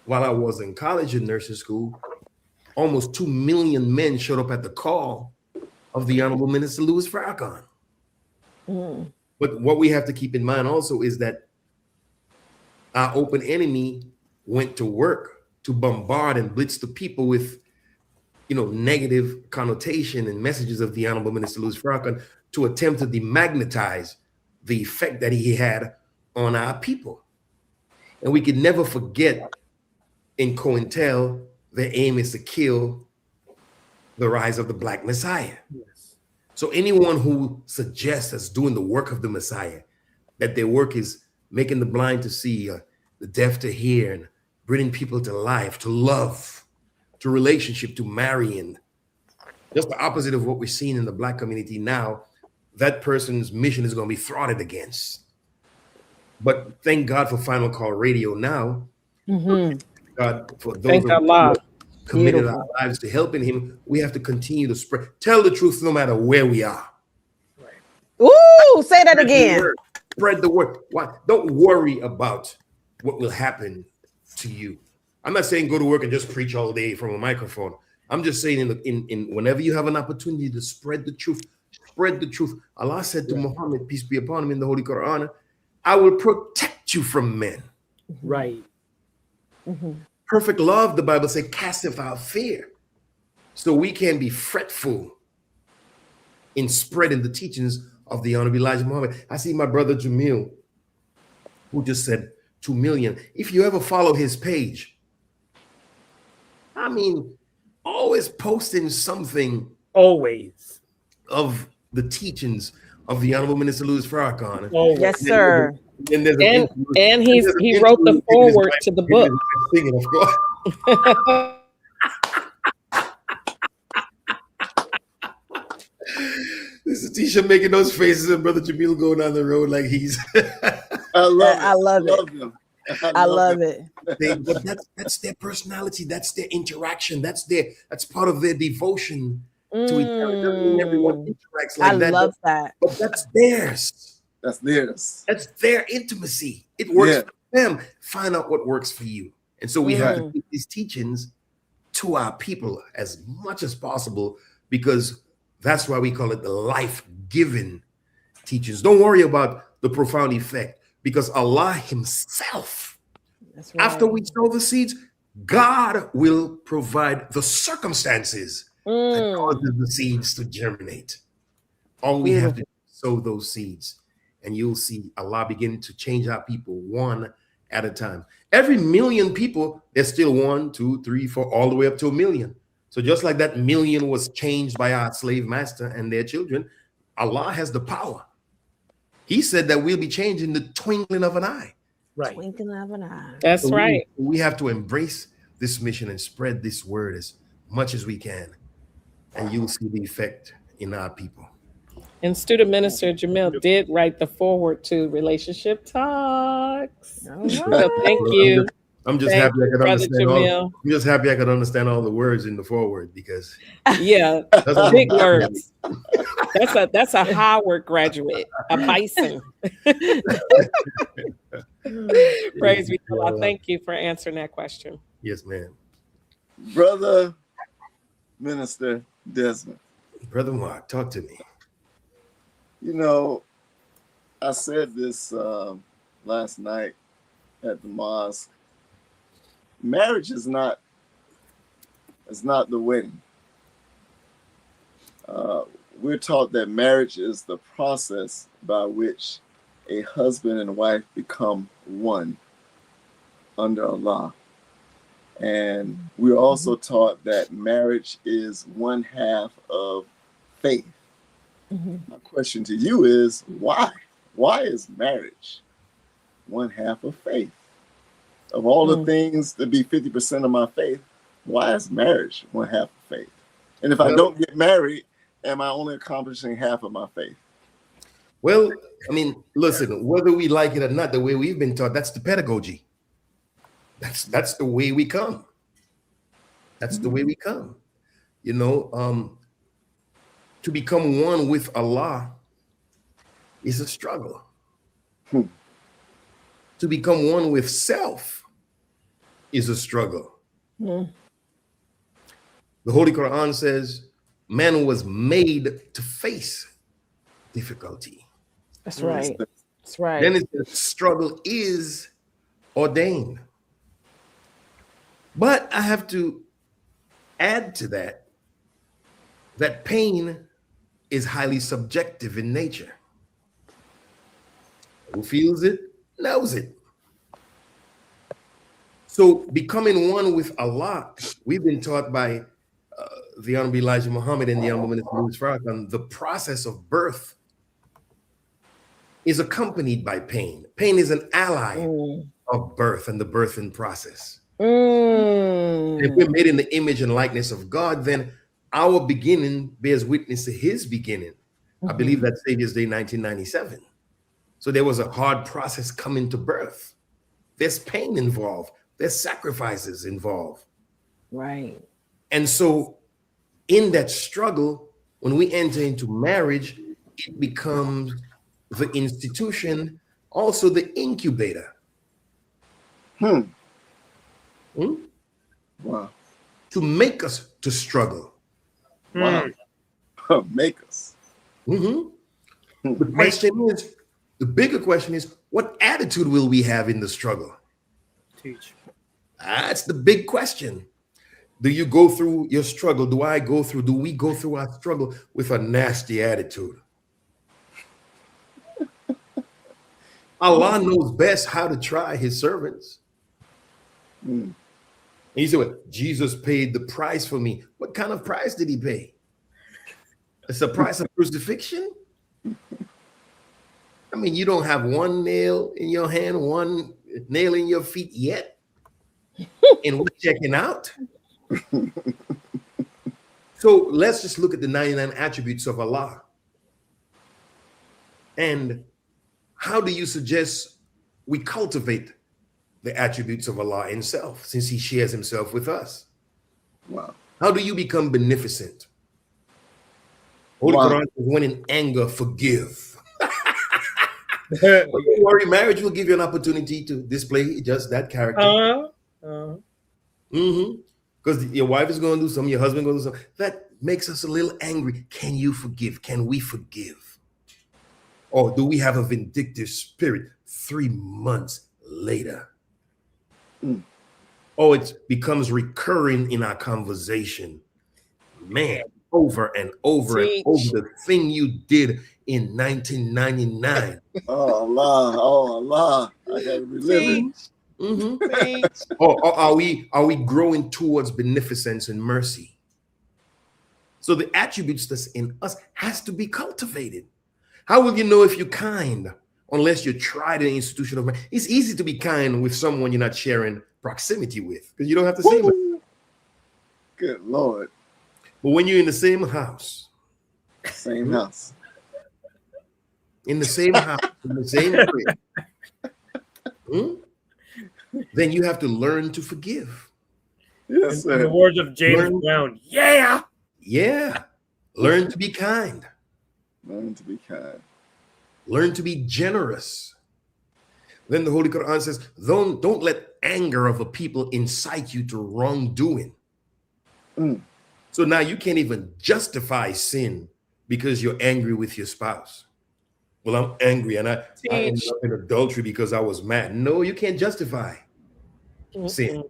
while I was in college and nursing school, almost 2 million men showed up at the call of the Honorable Minister Louis Farrakhan. But what we have to keep in mind also is that our open enemy went to work to bombard and blitz the people with, you know, negative connotation and messages of the Honorable Minister Louis Farrakhan to attempt to demagnetize the effect that he had on our people. And we can never forget in COINTEL, their aim is to kill the rise of the Black Messiah. So anyone who suggests us doing the work of the Messiah, that their work is making the blind to see, the deaf to hear, and bringing people to life, to love, to relationship, to marrying, just the opposite of what we're seeing in the Black community now, that person's mission is going to be thwarted against. But thank God for Final Call Radio now. God, for those who committed our lives to helping him, we have to continue to spread, tell the truth no matter where we are. Ooh, say that again. Spread the word. Why? Don't worry about what will happen to you. I'm not saying go to work and just preach all day from a microphone. I'm just saying in whenever you have an opportunity to spread the truth, spread the truth. Allah said to Muhammad, peace be upon him, in the Holy Quran, I will protect you from men. Right. Perfect love, the Bible says, casteth out fear. So we can be fretful in spreading the teachings of the Honorable Elijah Muhammad. I see my brother Jamil, who just said 2 million. If you ever follow his page, I mean, always posting something Always. of the teachings of the Honorable Minister Louis Farrakhan. Yes, sir. And he wrote the foreword to the book. Singing, of course. This is Tisha making those faces and Brother Jamil going down the road like he's. I love it. I love it. Them. I love it. But that's their personality. That's their interaction. That's part of their devotion to each other. Doesn't mean everyone interacts like that. I love that. But that's theirs. That's theirs. That's their intimacy. It works for them. Find out what works for you. And so we have to take these teachings to our people as much as possible, because that's why we call it the life-giving teachings. Don't worry about the profound effect, because Allah himself, after we sow the seeds, God will provide the circumstances that causes the seeds to germinate. All we have to do is sow those seeds, and you'll see Allah begin to change our people one at a time. Every million people, there's still 1, 2, 3, 4, all the way up to 1 million. So just like that million was changed by our slave master and their children, Allah has the power. He said that we'll be changed in the twinkling of an eye. Right. Twinkling of an eye. That's So right. We have to embrace this mission and spread this word as much as we can. And you'll see the effect in our people. And Student Minister Jamil did write the foreword to Relationship Talks. So thank you. I'm just Thank happy I you, could Brother understand Jamil. I'm just happy I could understand all the words in the foreword because Yeah, that's what big words. That's a Howard graduate, a bison. Praise be to Allah. Thank you for answering that question. Yes, ma'am. Brother Minister Desmond, Brother Mark, talk to me. you know, I said this last night at the mosque. Marriage is not the wedding. We're taught that marriage is the process by which a husband and wife become one under Allah. And we're also taught that marriage is one half of faith. My question to you is why? Why is marriage one half of faith? Of all the things that be 50% of my faith, why is marriage one half of faith? And if I don't get married, am I only accomplishing half of my faith? Well, I mean, listen, whether we like it or not, the way we've been taught, that's the pedagogy. That's the way we come. That's the way we come. You know, to become one with Allah is a struggle. To become one with self is a struggle. The Holy Quran says man was made to face difficulty. That's right. That's right. Then it says struggle is ordained. But I have to add to that pain is highly subjective in nature. Who feels it knows it. So becoming one with Allah, we've been taught by the Honorable Elijah Muhammad and the Honorable Minister Louis Farrakhan, the process of birth is accompanied by pain. Pain is an ally of birth and the birthing process. If we're made in the image and likeness of God, then our beginning bears witness to his beginning. I believe that's Savior's Day 1997. So there was a hard process coming to birth. There's pain involved. There's sacrifices involved. Right. And so in that struggle, when we enter into marriage, it becomes the institution, also the incubator. Wow. To make us to struggle. Wow. Make us. The question is, the bigger question is, what attitude will we have in the struggle? Teach. That's the big question. Do you go through your struggle? Do we go through our struggle with a nasty attitude? Allah knows best how to try his servants. And he said, well, Jesus paid the price for me. What kind of price did he pay? It's the price of crucifixion? I mean, you don't have one nail in your hand, one nail in your feet yet. And we're checking out. So let's just look at the 99 attributes of Allah. And how do you suggest we cultivate the attributes of Allah himself, since he shares himself with us? Wow. How do you become beneficent? Holy Quran says, when in anger, forgive. Don't worry, marriage will give you an opportunity to display just that character. Because your wife is going to do something, your husband going to do something. That makes us a little angry. Can you forgive? Can we forgive? Or do we have a vindictive spirit 3 months later? Or it becomes recurring in our conversation. Man, over and over and over, the thing you did in 1999. Oh Allah, I gotta relive it. Or are we growing towards beneficence and mercy? So the attributes that's in us has to be cultivated. How will you know if you're kind unless you try the institution of marriage? It's easy to be kind with someone you're not sharing proximity with because you don't have to say much. Good Lord. But when you're in the same house, in the same house, in the same crib, then you have to learn to forgive. Yes, In the sir. words of James Learn- Brown, yeah. Yeah. Learn to be kind. Learn to be kind. Learn to be generous. Then the Holy Quran says, don't let anger of a people incite you to wrongdoing. Mm. So now you can't even justify sin because you're angry with your spouse. Well, I'm angry and I ended up in adultery because I was mad. No, you can't justify sin.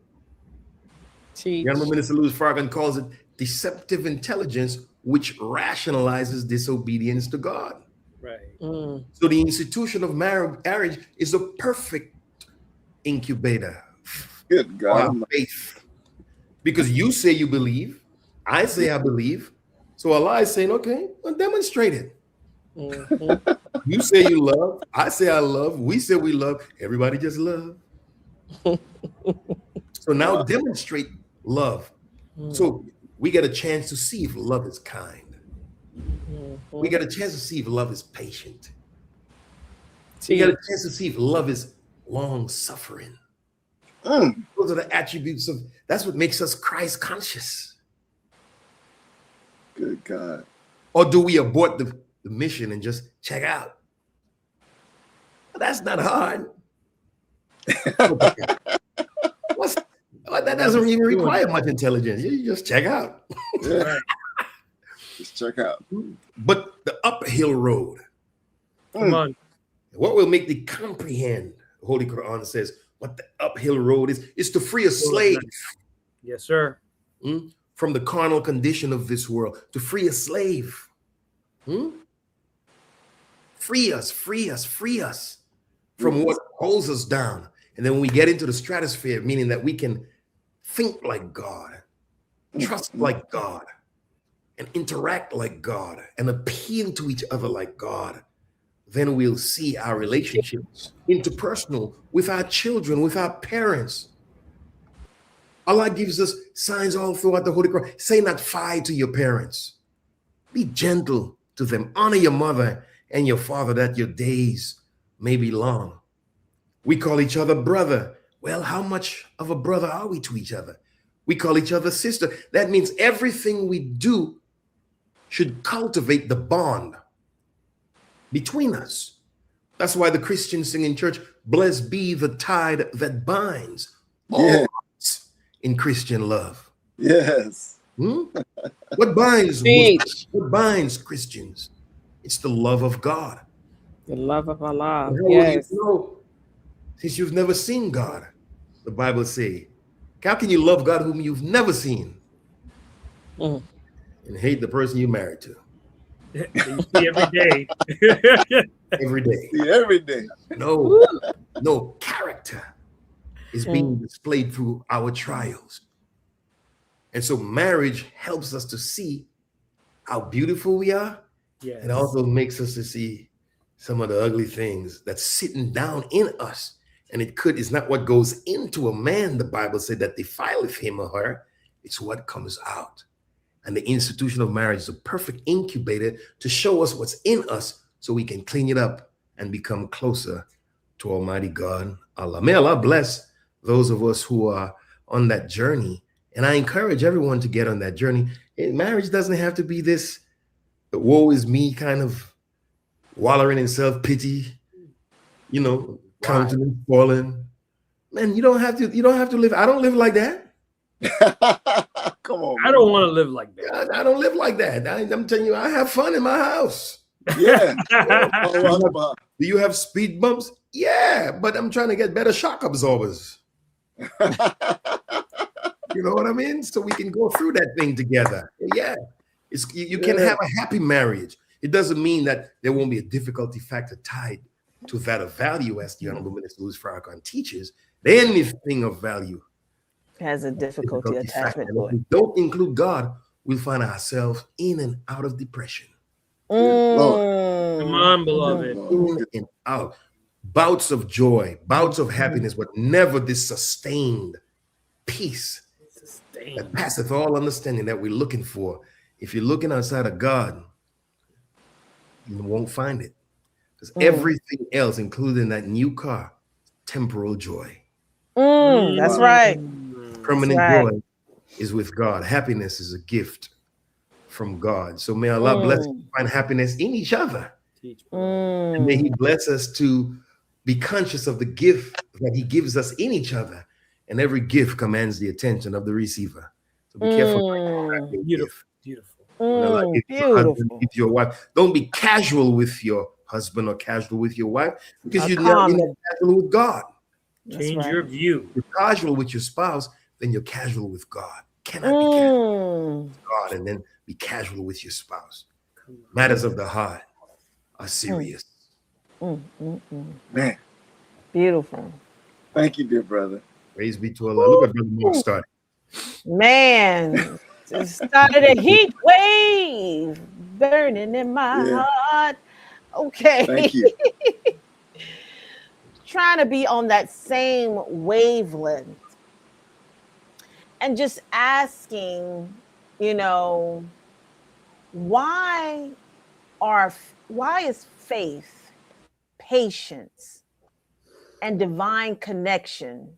Teach. The Honorable Minister Louis Farrakhan calls it deceptive intelligence, which rationalizes disobedience to God. Right. So the institution of marriage is a perfect incubator Good for God. our faith. Because you say you believe, I say I believe. So Allah is saying, okay, well, demonstrate it. You say you love, I say I love, we say we love, everybody just love. So now demonstrate love. So we get a chance to see if love is kind. We get a chance to see if love is patient. We get a chance to see if love is long suffering. Mm. Those are the attributes of, that's what makes us Christ conscious. Good God. Or do we abort the mission and just check out? That's not hard. That doesn't even require much intelligence. You just check out. Yeah. Just check out. But the uphill road, Come on. what will make thee comprehend, the Holy Quran says, what the uphill road is to free a slave Yes, sir. from the carnal condition of this world, to free a slave. Free us from what holds us down. And then when we get into the stratosphere, meaning that we can think like God, trust like God, and interact like God, and appeal to each other like God, then we'll see our relationships interpersonal with our children, with our parents. Allah gives us signs all throughout the Holy Quran. Say not fie to your parents. Be gentle to them. Honor your mother and your father that your days may be long. We call each other brother. Well, how much of a brother are we to each other? We call each other sister. That means everything we do should cultivate the bond between us. That's why the Christians sing in church, blessed be the tide that binds all hearts in Christian love. Yes. What binds Muslims? What binds Christians? It's the love of God. The love of Allah. How Yes. will you know, since you've never seen God? The Bible says, how can you love God whom you've never seen and hate the person you're married to? You see every day. Every day. See, every day. No character is being displayed through our trials. And so marriage helps us to see how beautiful we are. Yes. It also makes us to see some of the ugly things that's sitting down in us. And it's not what goes into a man, the Bible said, that defileth him or her. It's what comes out. And the institution of marriage is a perfect incubator to show us what's in us so we can clean it up and become closer to Almighty God, Allah. May Allah bless those of us who are on that journey. And I encourage everyone to get on that journey. Marriage doesn't have to be this woe is me kind of wallowing in self-pity, countenance falling. Man, you don't have to live. I don't live like that. Come on. I don't want to live like that. I don't live like that. I'm telling you, I have fun in my house. Yeah. Do you have speed bumps? Yeah, but I'm trying to get better shock absorbers. You know what I mean? So we can go through that thing together. Yeah. You can have a happy marriage. It doesn't mean that there won't be a difficulty factor tied to that of value, as the Honorable Minister Louis Farrakhan teaches. Anything of value has a difficulty attachment to if it. we don't include God, we'll find ourselves in and out of depression. Come on, beloved. In and out. Bouts of joy, bouts of happiness, but never this sustained peace that passeth all understanding that we're looking for. If you're looking outside of God, you won't find it. Because everything else, including that new car, temporal joy. That's right. Permanent right. joy is with God. Happiness is a gift from God. So may Allah bless us to find happiness in each other. And may He bless us to be conscious of the gift that He gives us in each other. And every gift commands the attention of the receiver. So be careful. Beautiful, beautiful. Husband, with your wife. Don't be casual with your husband or casual with your wife, because you're not casual with God. Change your view. If you're casual with your spouse, then you're casual with God. Cannot be casual with God and then be casual with your spouse. Matters of the heart are serious. Man. Beautiful. Thank you, dear brother. Praise be to Allah. Look at Brother Mark started. Man, it started a heat wave burning in my heart. Okay. Thank you. Trying to be on that same wavelength and just asking, why is faith, patience, and divine connection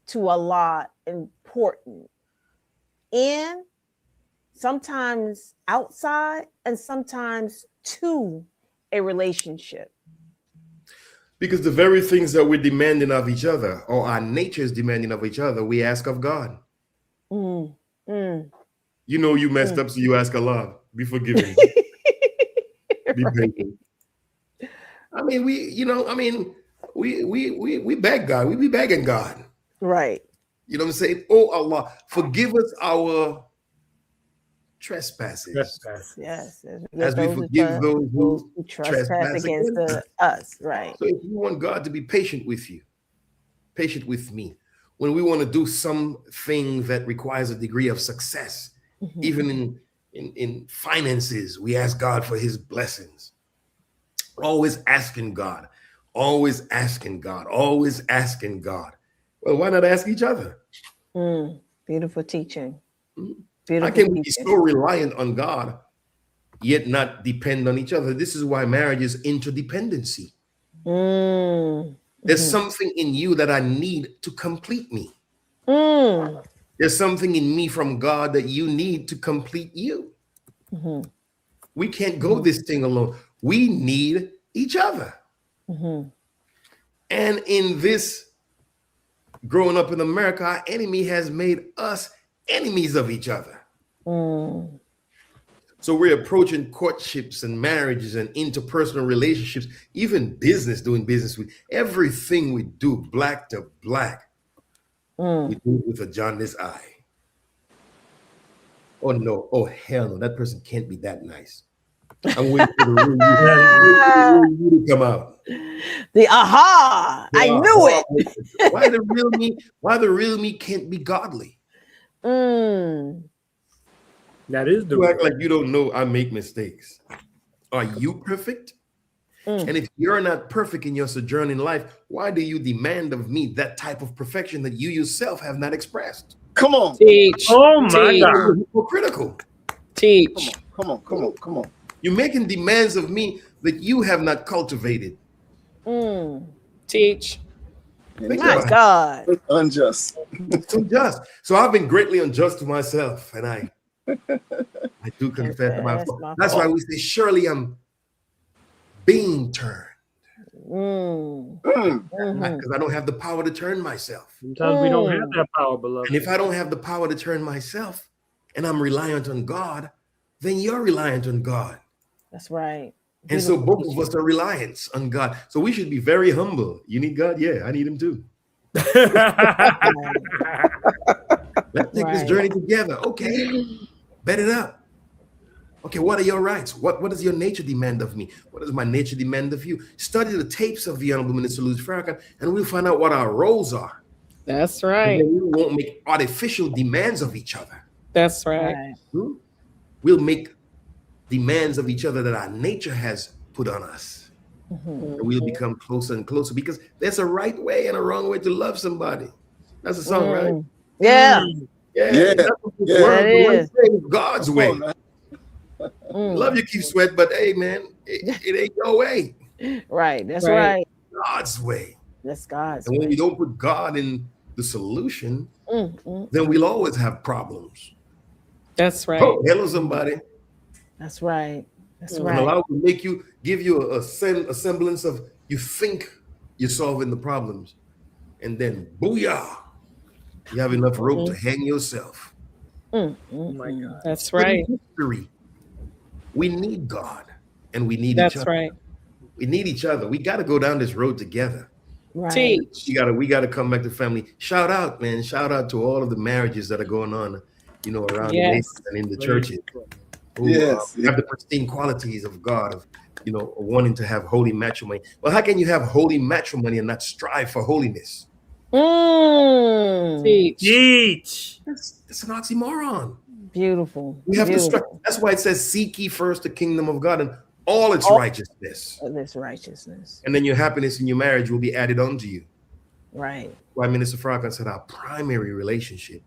to Allah important in, sometimes outside, and sometimes to a relationship? Because the very things that we're demanding of each other, or our nature is demanding of each other, we ask of God. You know you messed up, so you ask Allah, be forgiven. Be patient. I mean, we beg God. We be begging God. Right. You know what I'm saying? Oh Allah, forgive us our trespasses. Yes. As we forgive those who trespass against us. Right. So if you want God to be patient with you, patient with me, when we want to do something that requires a degree of success, even in finances, we ask God for His blessings. Always asking God, always asking God, always asking God. Well, why not ask each other? Beautiful teaching. How can we be so reliant on God, yet not depend on each other? This is why marriage is interdependency. There's something in you that I need to complete me. There's something in me from God that you need to complete you. We can't go this thing alone. We need each other. And in this growing up in America, our enemy has made us enemies of each other. So we're approaching courtships and marriages and interpersonal relationships, even business, doing business with everything we do, black to black. We do it with a jaundiced eye. Oh no, oh hell no, that person can't be that nice. I'm waiting for the real you to come out. The aha! I knew it. Why the real me can't be godly? That is the you act like you don't know I make mistakes. Are you perfect? And if you're not perfect in your sojourn in life, why do you demand of me that type of perfection that you yourself have not expressed? Come on. Teach. Oh my God. You're hypocritical. Teach. Come on. You're making demands of me that you have not cultivated. Teach. My God. It's unjust. It's unjust. So I've been greatly unjust to myself, and I do confess to my fault. That's why we say, surely I'm being turned. Because I don't have the power to turn myself. Sometimes we don't have that power, beloved. And if I don't have the power to turn myself, and I'm reliant on God, then you're reliant on God. That's right. And so both of us are reliant on God. So we should be very humble. You need God? Yeah, I need Him too. Let's take this journey together. Okay, bet it up. Okay, what are your rights? What does your nature demand of me? What does my nature demand of you? Study the tapes of the Honorable Minister Louis Farrakhan, and we'll find out what our roles are. That's right. And then we won't make artificial demands of each other. That's right. We'll make demands of each other that our nature has put on us. And we'll become closer and closer, because there's a right way and a wrong way to love somebody. That's a song, right? Yeah. It is. God's way. Love you, Keith Sweat, but hey, man, it ain't your way. Right. That's right. God's way. That's God's And when way. you don't put God in the solution, then we'll always have problems. That's right. Oh, hello, somebody. That's right. That's And right. allow to give you a semblance of you think you're solving the problems, and then booyah, you have enough rope to hang yourself. Oh my God. That's right. History. We need God, and we need each That's other. right. We need each other. We got to go down this road together. Right. Teach. We gotta come back to family. Shout out, man. Shout out to all of the marriages that are going on, around the Yes. nation and in the churches. Who Yes. have the pristine qualities of God, of wanting to have holy matrimony. Well, how can you have holy matrimony and not strive for holiness? Teach. Teach. That's an oxymoron. Beautiful. We have to strive. Beautiful. That's why it says, "Seek ye first the kingdom of God and all its righteousness, This righteousness. and then your happiness in your marriage will be added unto you." Right. Why Minister Farrakhan said our primary relationship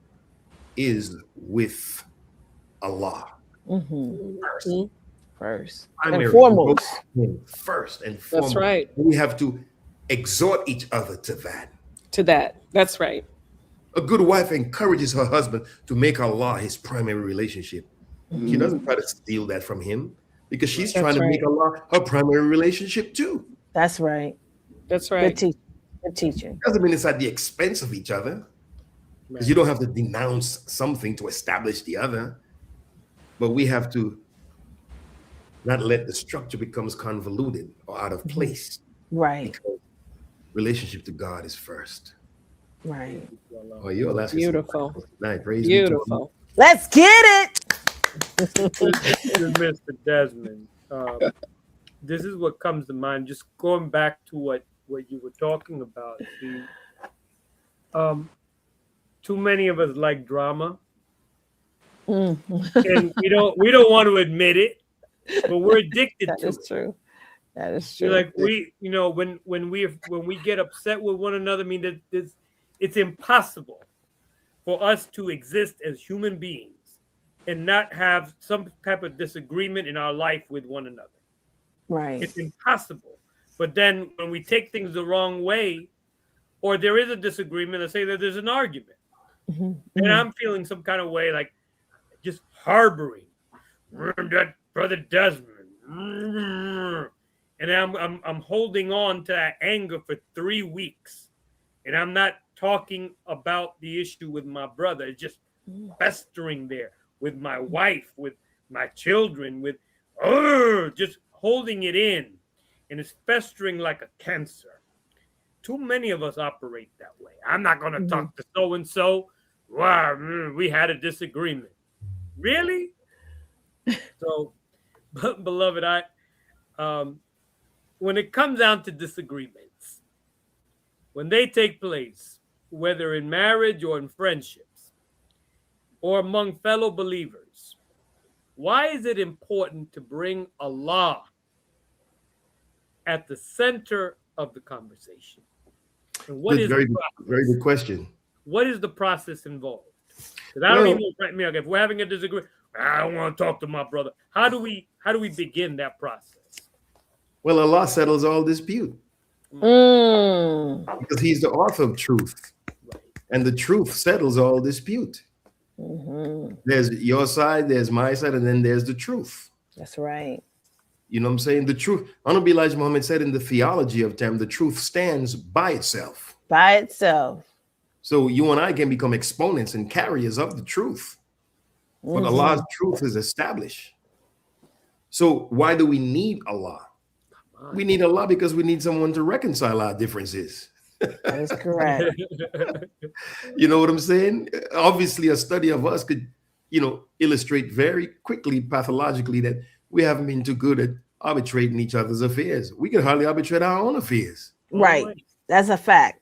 is with Allah. First. Primary. And foremost. First and foremost. That's right. We have to exhort each other to that. To that. That's right. A good wife encourages her husband to make Allah his primary relationship. She doesn't try to steal that from him, because she's That's trying to right. make Allah her primary relationship too. That's right. That's Good right. teaching. Good teaching. Doesn't mean it's at the expense of each other, because you don't have to denounce something to establish the other. But we have to not let the structure becomes convoluted or out of place. Right. Because relationship to God is first. Right. Oh, you're asking Beautiful. tonight. Praise be to Beautiful. Let's get it. Mr. Desmond, this is what comes to mind. Just going back to what you were talking about. Too many of us like drama, and we don't want to admit it, but we're addicted That to is it. true. That is true. Like when we get upset with one another, I mean that it's impossible for us to exist as human beings and not have some type of disagreement in our life with one another. Right. It's impossible. But then when we take things the wrong way, or there is a disagreement, let's say that there's an argument, and I'm feeling some kind of way, like just harboring that brother Desmond, and I'm holding on to that anger for 3 weeks, and I'm not talking about the issue with my brother. It's just festering there with my wife, with my children, with just holding it in, and it's festering like a cancer. Too many of us operate that way. I'm not going to talk to so-and-so. Wow, we had a disagreement. Really? So, beloved, when it comes down to disagreements, when they take place, whether in marriage or in friendships or among fellow believers, why is it important to bring Allah at the center of the conversation? And what is very good question. What is the process involved? Because I don't even know, if we're having a disagreement, I don't want to talk to my brother. How do we begin that process? Well, Allah settles all dispute because He's the author of truth, and the truth settles all dispute. There's your side, there's my side, and then there's the truth. That's right. You know what I'm saying? The truth. Honorable Elijah Muhammad said in the theology of time, the truth stands by itself. By itself. So you and I can become exponents and carriers of the truth. But Allah's truth is established. So why do we need Allah? We need Allah because we need someone to reconcile our differences. That is correct. You know what I'm saying? Obviously, a study of us could, illustrate very quickly, pathologically, that we haven't been too good at arbitrating each other's affairs. We can hardly arbitrate our own affairs. Right. That's a fact.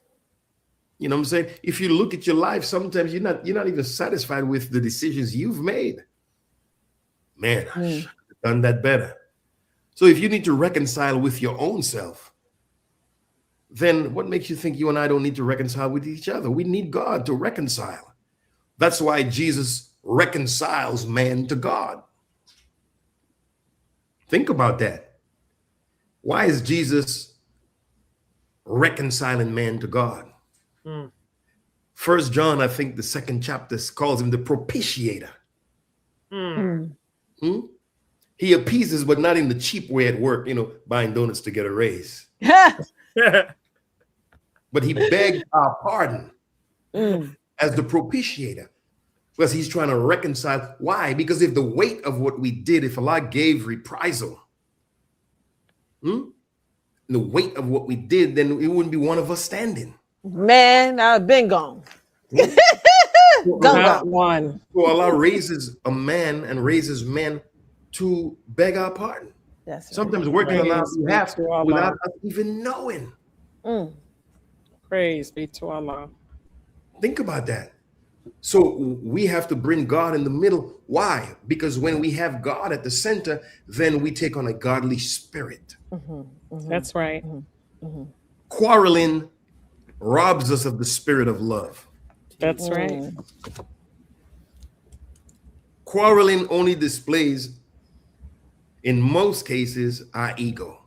You know what I'm saying? If you look at your life, sometimes you're not even satisfied with the decisions you've made. Man, I should have done that better. So if you need to reconcile with your own self, then what makes you think you and I don't need to reconcile with each other? We need God to reconcile. That's why Jesus reconciles man to God. Think about that. Why is Jesus reconciling man to God? First John, I think the second chapter calls him the propitiator. Mm. Hmm? He appeases, but not in the cheap way at work, buying donuts to get a raise. But he begged our pardon as the propitiator, because he's trying to reconcile. Why? Because if the weight of what we did, if Allah gave reprisal, the weight of what we did, then it wouldn't be one of us standing. Man, I've been gone. Not one. So Allah raises a man and raises men to beg our pardon. That's right. Sometimes working on our behalf to Allah. without us even knowing. Praise be to Allah. Think about that. So we have to bring God in the middle. Why? Because when we have God at the center, then we take on a godly spirit. That's right. Quarreling robs us of the spirit of love. That's right. Quarreling only displays, in most cases, our ego.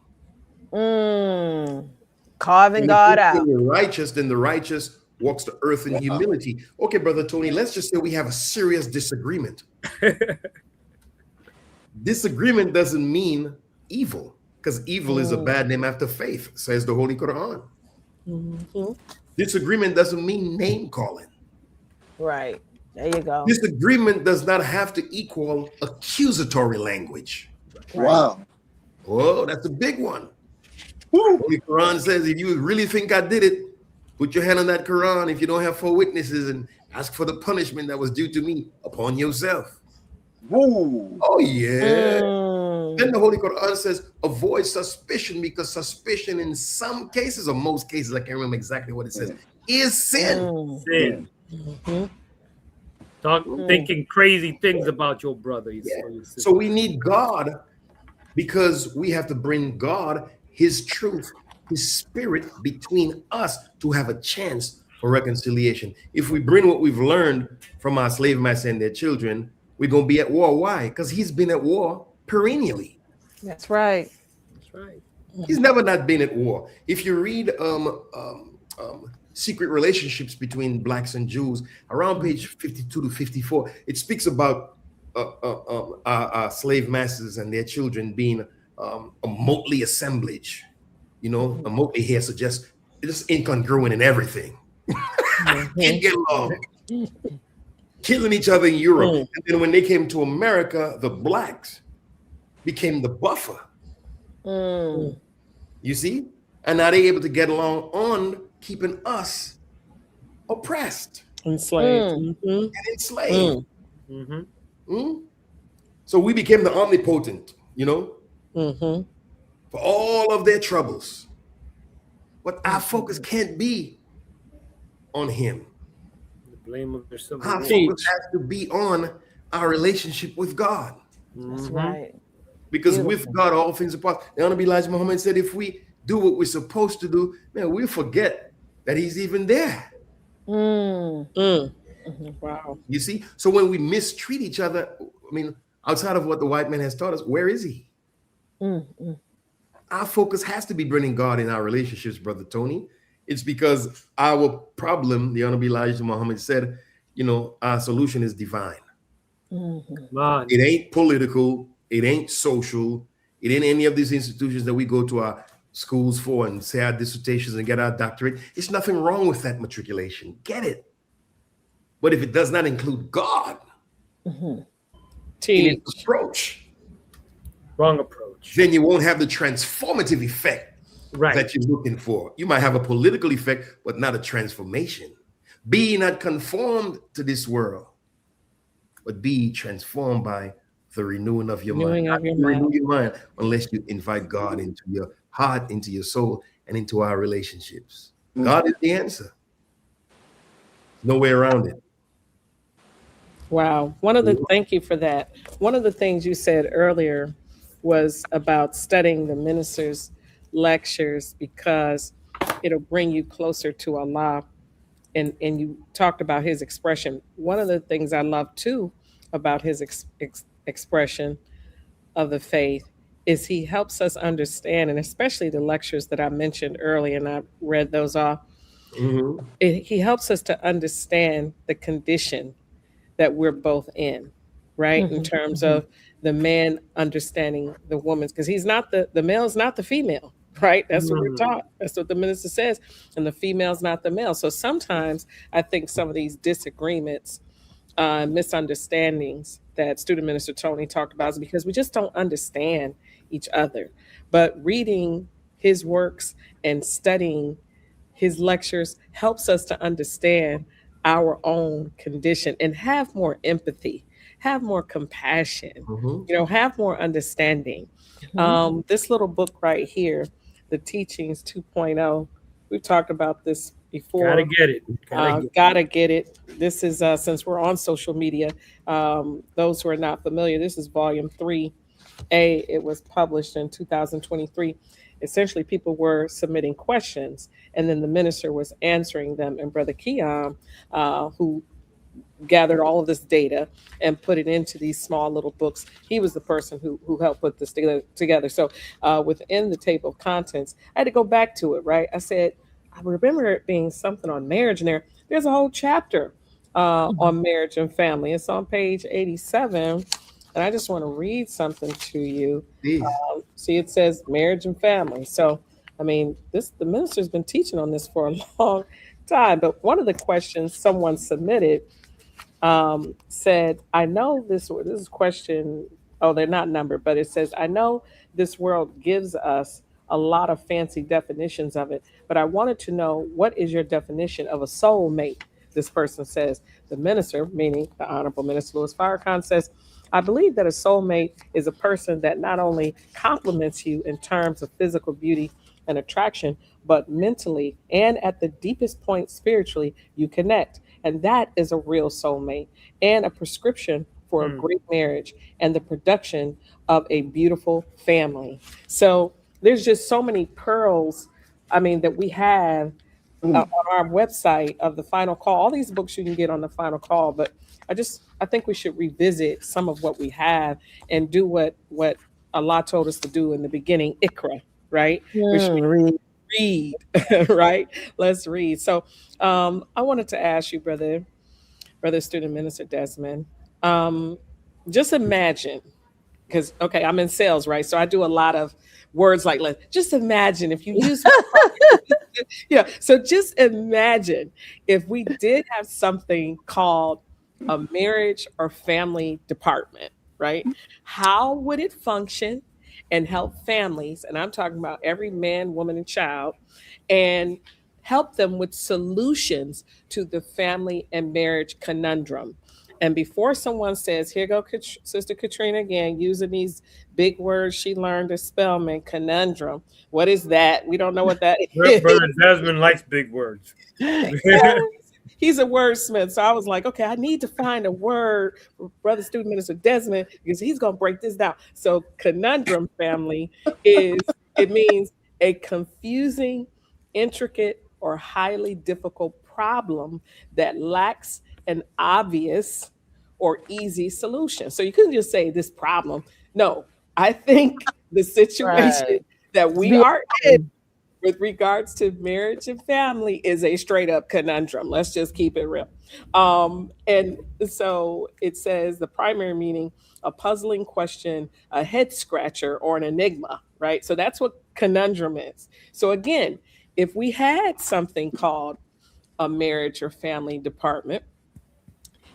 Carving And God if out. we're righteous, then the righteous walks the earth in humility. Okay, Brother Tony, let's just say we have a serious disagreement. Disagreement doesn't mean evil, because evil is a bad name after faith, says the Holy Quran. Disagreement doesn't mean name calling. Right. There you go. Disagreement does not have to equal accusatory language. Wow. Oh, that's a big one. The Quran says, if you really think I did it, put your hand on that Quran if you don't have 4 witnesses and ask for the punishment that was due to me upon yourself. Woo. Oh, yeah. Then the Holy Quran says, avoid suspicion, because suspicion in some cases, or most cases, I can't remember exactly what it says, is sin. Sin. Thinking crazy things about your brother. So we need God, because we have to bring God, his truth, his spirit between us to have a chance for reconciliation. If we bring what we've learned from our slave master and their children, we're going to be at war. Why? Because he's been at war perennially. That's right. That's right. He's never not been at war. If you read Secret Relationships Between Blacks and Jews, around page 52 to 54, it speaks about our slave masters and their children being a motley assemblage. A motley here suggests it's incongruent in everything. Can't get along. Killing each other in Europe. And then when they came to America, the blacks became the buffer. You see? And now they're able to get along on keeping us oppressed. Enslaved. And enslaved. So we became the omnipotent, for all of their troubles. But our focus can't be on him. The blame of their civil Our war. focus has to be on our relationship with God. That's right. Because with God, all things are possible. The Honorable Elijah Muhammad said, if we do what we're supposed to do, man, we'll forget that he's even there. Wow. You see? So when we mistreat each other, outside of what the white man has taught us, where is he? Our focus has to be bringing God in our relationships, Brother Tony. It's because our problem, the Honorable Elijah Muhammad said, our solution is divine. It ain't political. It ain't social. It ain't any of these institutions that we go to our schools for and say our dissertations and get our doctorate. It's nothing wrong with that matriculation. Get it. But if it does not include God in its approach, Wrong approach. then you won't have the transformative effect that you're looking for. You might have a political effect, but not a transformation. Be not conformed to this world, but be transformed by the renewing of your mind. Renew your mind unless you invite God into your heart, into your soul, and into our relationships. God is the answer. No way around it. Wow. Thank you for that. One of the things you said earlier was about studying the minister's lectures because it'll bring you closer to Allah. And you talked about his expression. One of the things I love too about his expression of the faith is he helps us understand, and especially the lectures that I mentioned earlier, and I read those off. Mhm. He helps us to understand the condition that we're both in, right? In terms of the man understanding the woman's, because he's not the male is not the female, right? That's what we're taught. That's what the minister says, and the female's not the male. So sometimes I think some of these disagreements, misunderstandings that student minister Tony talked about is because we just don't understand each other. But reading his works and studying his lectures helps us to understand our own condition and have more empathy, have more compassion, Mhm. have more understanding. This little book right here, The Teachings 2.0, we've talked about this Gotta before. get it. Gotta get it. This is, since we're on social media, those who are not familiar, this is volume 3A. It was published in 2023. Essentially, people were submitting questions, and then the minister was answering them. And Brother Keon, who gathered all of this data and put it into these small little books, he was the person who helped put this together. So within the table of contents, I had to go back to it, right? I said, I remember it being something on marriage, and there's a whole chapter on marriage and family. It's on page 87. And I just want to read something to you. Please. See, it says marriage and family. So, I mean, the minister's been teaching on this for a long time. But one of the questions someone submitted said, I know this is question, oh, they're not numbered, but it says, I know this world gives us a lot of fancy definitions of it, but I wanted to know, what is your definition of a soulmate? This person says. The minister, meaning the Honorable Minister Louis Farrakhan, says, I believe that a soulmate is a person that not only complements you in terms of physical beauty and attraction, but mentally and at the deepest point spiritually, you connect. And that is a real soulmate and a prescription for a great marriage and the production of a beautiful family. So there's just so many pearls, I mean, that we have on our website of the Final Call. All these books you can get on the Final Call, but I think we should revisit some of what we have and do what Allah told us to do in the beginning, Ikra, right? Which means read, right? Let's read. So I wanted to ask you, brother student minister Desmond, just imagine, because okay, I'm in sales, right? So I do a lot of words like just imagine if you use yeah. So just imagine if we did have something called a marriage or family department, right? How would it function and help families? And I'm talking about every man, woman, and child, and help them with solutions to the family and marriage conundrum. And before someone says, here go Sister Katrina again, using these big words she learned to spell, man, conundrum. What is that? We don't know what that is. Brother Desmond likes big words. He's a wordsmith. So I was like, okay, I need to find a word for Brother Student Minister Desmond because he's going to break this down. So conundrum, family, it means a confusing, intricate, or highly difficult problem that lacks an obvious or easy solution. So you couldn't just say this problem. No, I think the situation that we are in with regards to marriage and family is a straight up conundrum. Let's just keep it real. And so it says the primary meaning, a puzzling question, a head scratcher, or an enigma, right? So that's what conundrum is. So again, if we had something called a marriage or family department,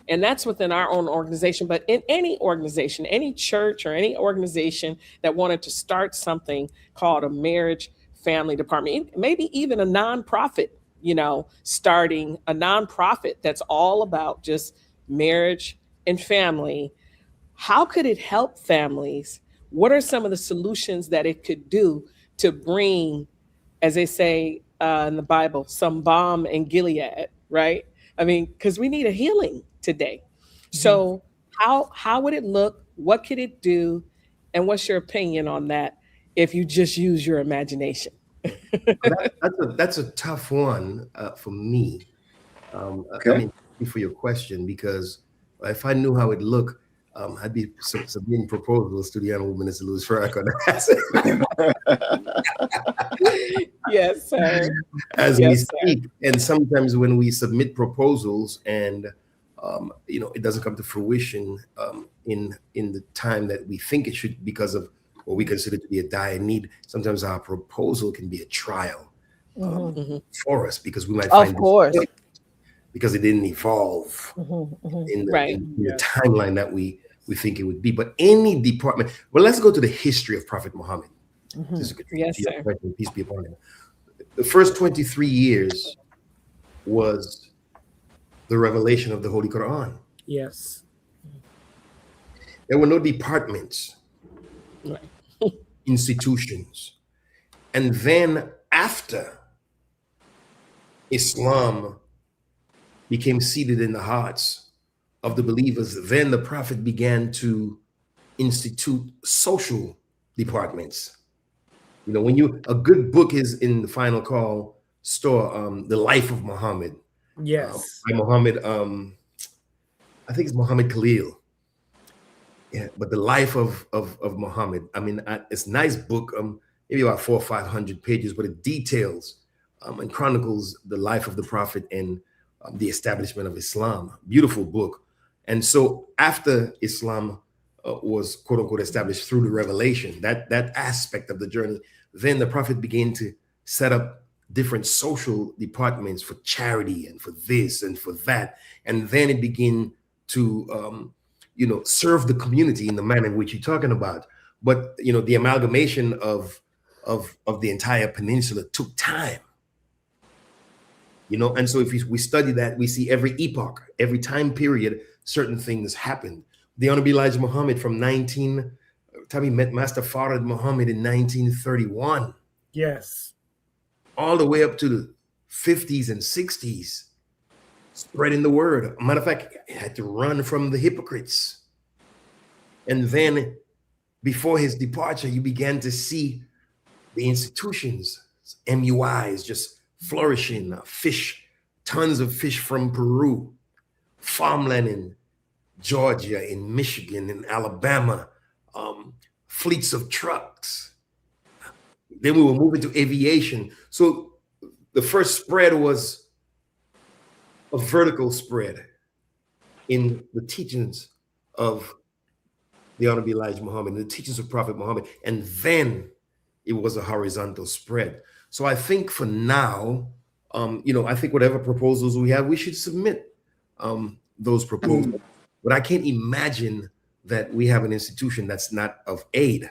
and that's within our own organization, but in any organization, any church or any organization that wanted to start something called a marriage family department, maybe even a nonprofit, starting a nonprofit that's all about just marriage and family, how could it help families? What are some of the solutions that it could do to bring, as they say in the Bible, some balm in Gilead, right? I mean, because we need a healing today. So how would it look? What could it do? And what's your opinion on that if you just use your imagination? That's a tough one for me. Okay. I mean, thank you for your question, because if I knew how it looked, I'd be submitting proposals to the Honorable Minister Louis Farrakhan. Yes, sir. as we Yes, sir. speak. And sometimes when we submit proposals and it doesn't come to fruition in the time that we think it should because of what we consider to be a dire need. Sometimes our proposal can be a trial for us because we might Of find course. because it didn't evolve in the, Right. in the timeline that we think it would be. But any department, well, let's go to the history of Prophet Muhammad. Yes, sir. Peace be upon him. The first 23 years was the revelation of the Holy Quran. Yes. There were no departments, Right. institutions. And then after Islam became seated in the hearts of the believers, then the Prophet began to institute social departments. When a good book is in the Final Call store, The Life of Muhammad. Yes. By Muhammad, I think it's Muhammad Khalil. Yeah, but The Life of Muhammad. I mean, it's a nice book, maybe about 400 or 500 pages, but it details and chronicles the life of the Prophet and the establishment of Islam. Beautiful book. And so after Islam was quote unquote established through the revelation, that aspect of the journey, then the Prophet began to set up different social departments for charity and for this and for that. And then it began to, serve the community in the manner in which you're talking about. But, the amalgamation of the entire peninsula took time. And so if we study that, we see every epoch, every time period, certain things happened. The Honorable Elijah Muhammad from time he met Master Farad Muhammad in 1931. Yes. All the way up to the 50s and 60s, spreading the word. Matter of fact, he had to run from the hypocrites. And then before his departure, you began to see the institutions, MUIs, just flourishing, fish, tons of fish from Peru, farmland in Georgia, in Michigan, in Alabama, fleets of trucks. Then we were moving to aviation. So the first spread was a vertical spread in the teachings of the Honorable Elijah Muhammad, the teachings of Prophet Muhammad, and then it was a horizontal spread. So I think for now, I think whatever proposals we have, we should submit those proposals. But I can't imagine that we have an institution that's not of aid.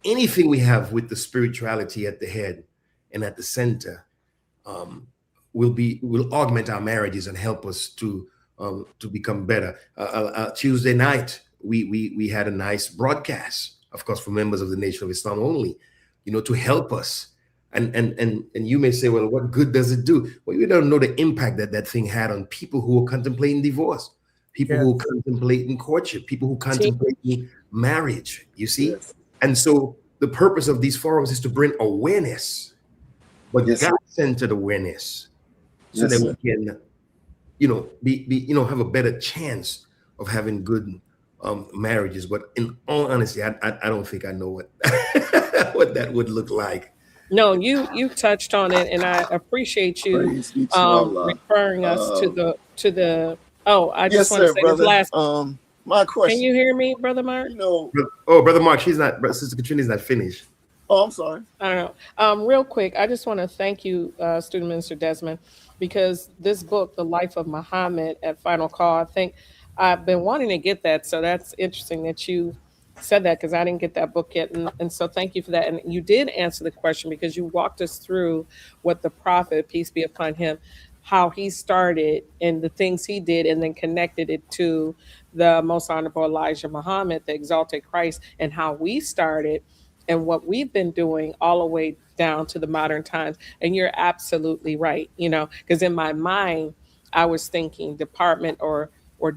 Anything we have with the spirituality at the head and at the center will augment our marriages and help us to become better. Tuesday night, we had a nice broadcast, of course, for members of the Nation of Islam only, to help us. And you may say, well, what good does it do? Well, you don't know the impact that thing had on people who are contemplating divorce, people who are contemplating courtship, people who contemplating marriage, you see? Yes. And so the purpose of these forums is to bring awareness, but God-centered awareness, so that we can, have a better chance of having good marriages. But in all honesty, I don't think I know what what that would look like. No, you touched on it, and I appreciate you referring us to the. Oh, I just want to say brother. this last. My question. Can you hear me, Brother Mark? Brother Mark, Sister Katrina's not finished. Oh, I'm sorry. I don't know. Real quick, I just want to thank you, Student Minister Desmond, because this book, The Life of Muhammad at Final Call, I think I've been wanting to get that. So that's interesting that you said that, because I didn't get that book yet. And so thank you for that. And you did answer the question, because you walked us through what the Prophet, peace be upon him, how he started and the things he did, and then connected it to the Most Honorable Elijah Muhammad, the exalted Christ, and how we started and what we've been doing all the way down to the modern times. And you're absolutely right, because in my mind, I was thinking department or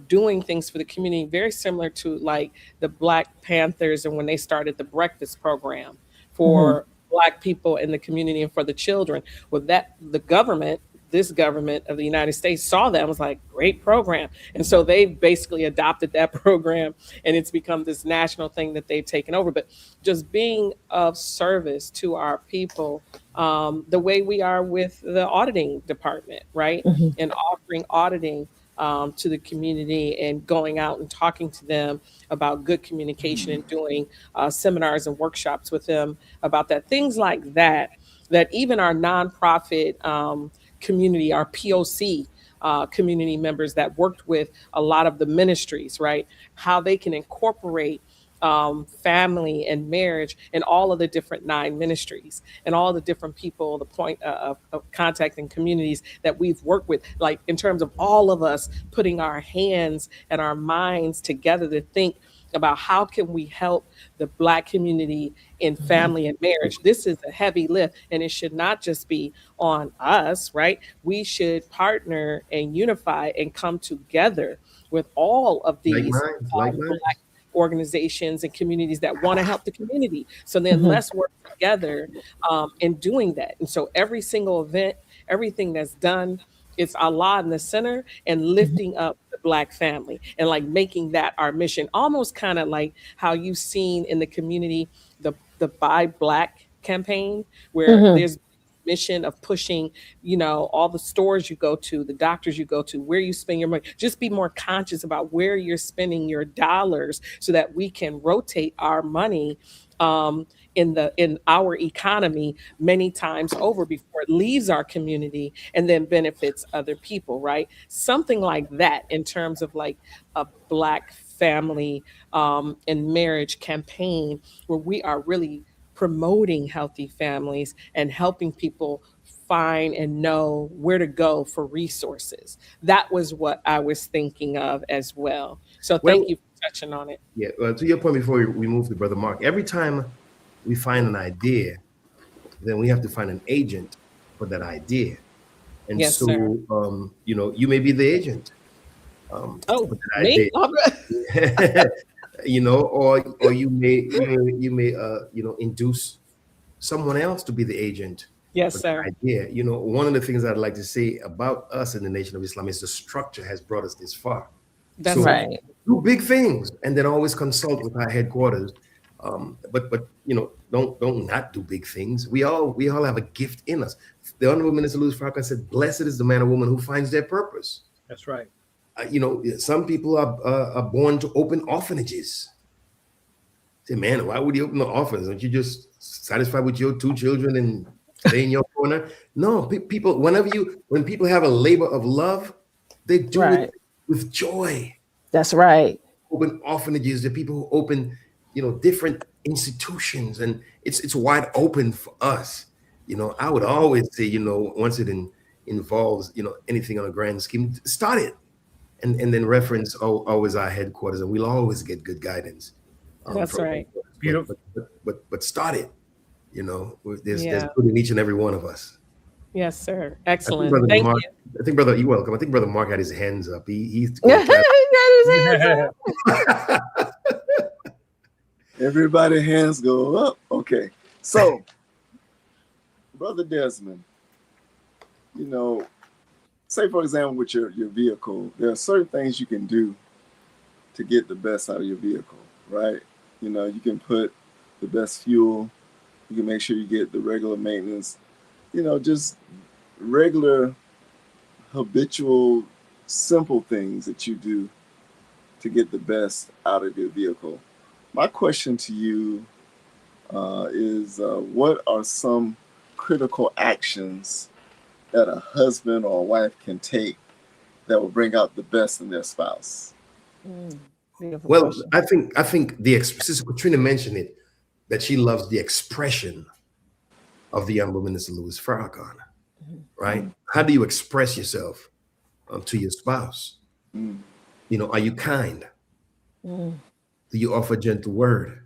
doing things for the community, very similar to like the Black Panthers and when they started the breakfast program for Black people in the community and for the children. Well, that the government, this government of the United States saw that and was like, great program. And so they basically adopted that program, and it's become this national thing that they've taken over. But just being of service to our people, the way we are with the auditing department, right? Mhm. And offering auditing to the community and going out and talking to them about good communication and doing seminars and workshops with them about that. Things like that, that even our nonprofit community, our POC community members that worked with a lot of the ministries, right? How they can incorporate family and marriage and all of the different 9 ministries and all the different people, the point of contact and communities that we've worked with, like in terms of all of us putting our hands and our minds together to think about how can we help the Black community in family and marriage. This is a heavy lift, and it should not just be on us, right? We should partner and unify and come together with all of Like these mine, like mine. Black organizations and communities that want to help the community. So then Mhm. let's work together in doing that. And so every single event, everything that's done, it's Allah in the center and lifting up the Black family and like making that our mission. Almost kind of like how you've seen in the community the Buy Black campaign, where Mhm. there's mission of pushing, all the stores you go to, the doctors you go to, where you spend your money. Just be more conscious about where you're spending your dollars so that we can rotate our money in our economy many times over before it leaves our community and then benefits other people, right? Something like that in terms of like a Black family and marriage campaign where we are really promoting healthy families and helping people find and know where to go for resources. That was what I was thinking of as well. So Well, thank you for touching on it. yeah, to your point before we move to Brother Mark, every time we find an idea, then we have to find an agent for that idea. And Yes, so, sir. you may be the agent Oh, for that me? idea, or you may induce someone else to be the agent Yes, for the sir. idea. One of the things I'd like to say about us in the Nation of Islam is the structure has brought us this far. That's So right. Right. do big things and then always consult with our headquarters. But don't not do big things. We all have a gift in us. The Honorable Minister Louis Farrakhan said, "Blessed is the man or woman who finds their purpose." That's right. Some people are born to open orphanages. Say, man, why would you open the orphanage? Aren't you just satisfied with your 2 children and stay in your corner? No, people. When people have a labor of love, they do Right. it with joy. That's right. Open orphanages, the people who open, different institutions, and it's wide open for us. I would always say, once it involves, anything on a grand scheme, start it, and then reference always our headquarters, and we'll always get good guidance. That's right. Beautiful. But start it. There's Yeah. good in each and every one of us. Yes, sir. I think Excellent. Brother Thank Mark. you. I think Brother, you're welcome. I think Brother Mark had his hands up. He's He got his hands up. Everybody hands go up. Okay. So, Brother Desmond, say for example with your vehicle, there are certain things you can do to get the best out of your vehicle, right? You can put the best fuel, you can make sure you get the regular maintenance, just regular, habitual, simple things that you do to get the best out of your vehicle. My question to you is what are some critical actions that a husband or a wife can take that will bring out the best in their spouse? Beautiful Well, question. I think Sister Katrina mentioned it, that she loves the expression of the Honorable Minister Louis Farrakhan, right? How do you express yourself to your spouse? Mm. Are you kind? Mm, Do you offer gentle word?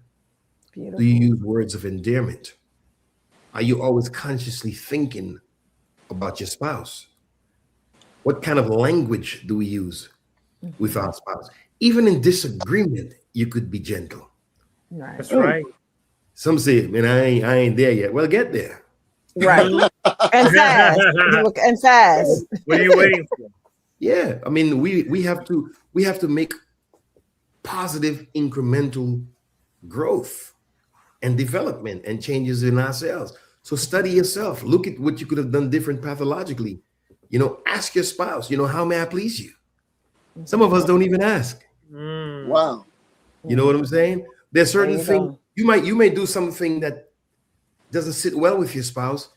beautiful. Do you use words of endearment? Are you always consciously thinking about your spouse? What kind of language do we use with our spouse? Even in disagreement, you could be gentle. Right. That's right. Some say, man, I ain't there yet. Well, get there. Right. And fast. And fast. What are you waiting for? Yeah, I mean, we have to make positive incremental growth and development and changes in ourselves. So study yourself. Look at what you could have done different pathologically. You know, ask your spouse, you know, how may I please you? Some of us don't even ask. Wow. You know what I'm saying? There's certain There you things go. you may do something that doesn't sit well with your spouse.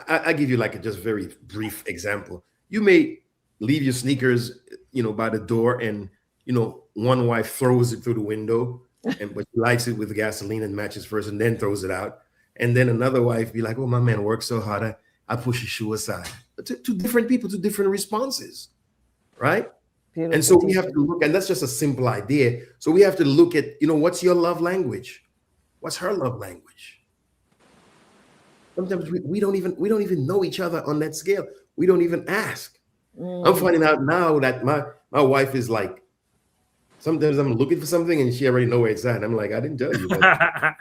I give you like a just very brief example. You may leave your sneakers, you know, by the door, and you know, one wife throws it through the window, and but she lights it with gasoline and matches first, and then throws it out. And then another wife be like, "Oh, my man worked so hard, I push his shoe aside." Two different people, two different responses, right? Beautiful And so we teacher. have to look, and that's just a simple idea. So we have to look at, you know, what's your love language? What's her love language? Sometimes we don't even know each other on that scale. We don't even ask. I'm finding out now that my wife is like, sometimes I'm looking for something and she already know where it's at. I'm like, I didn't tell you, but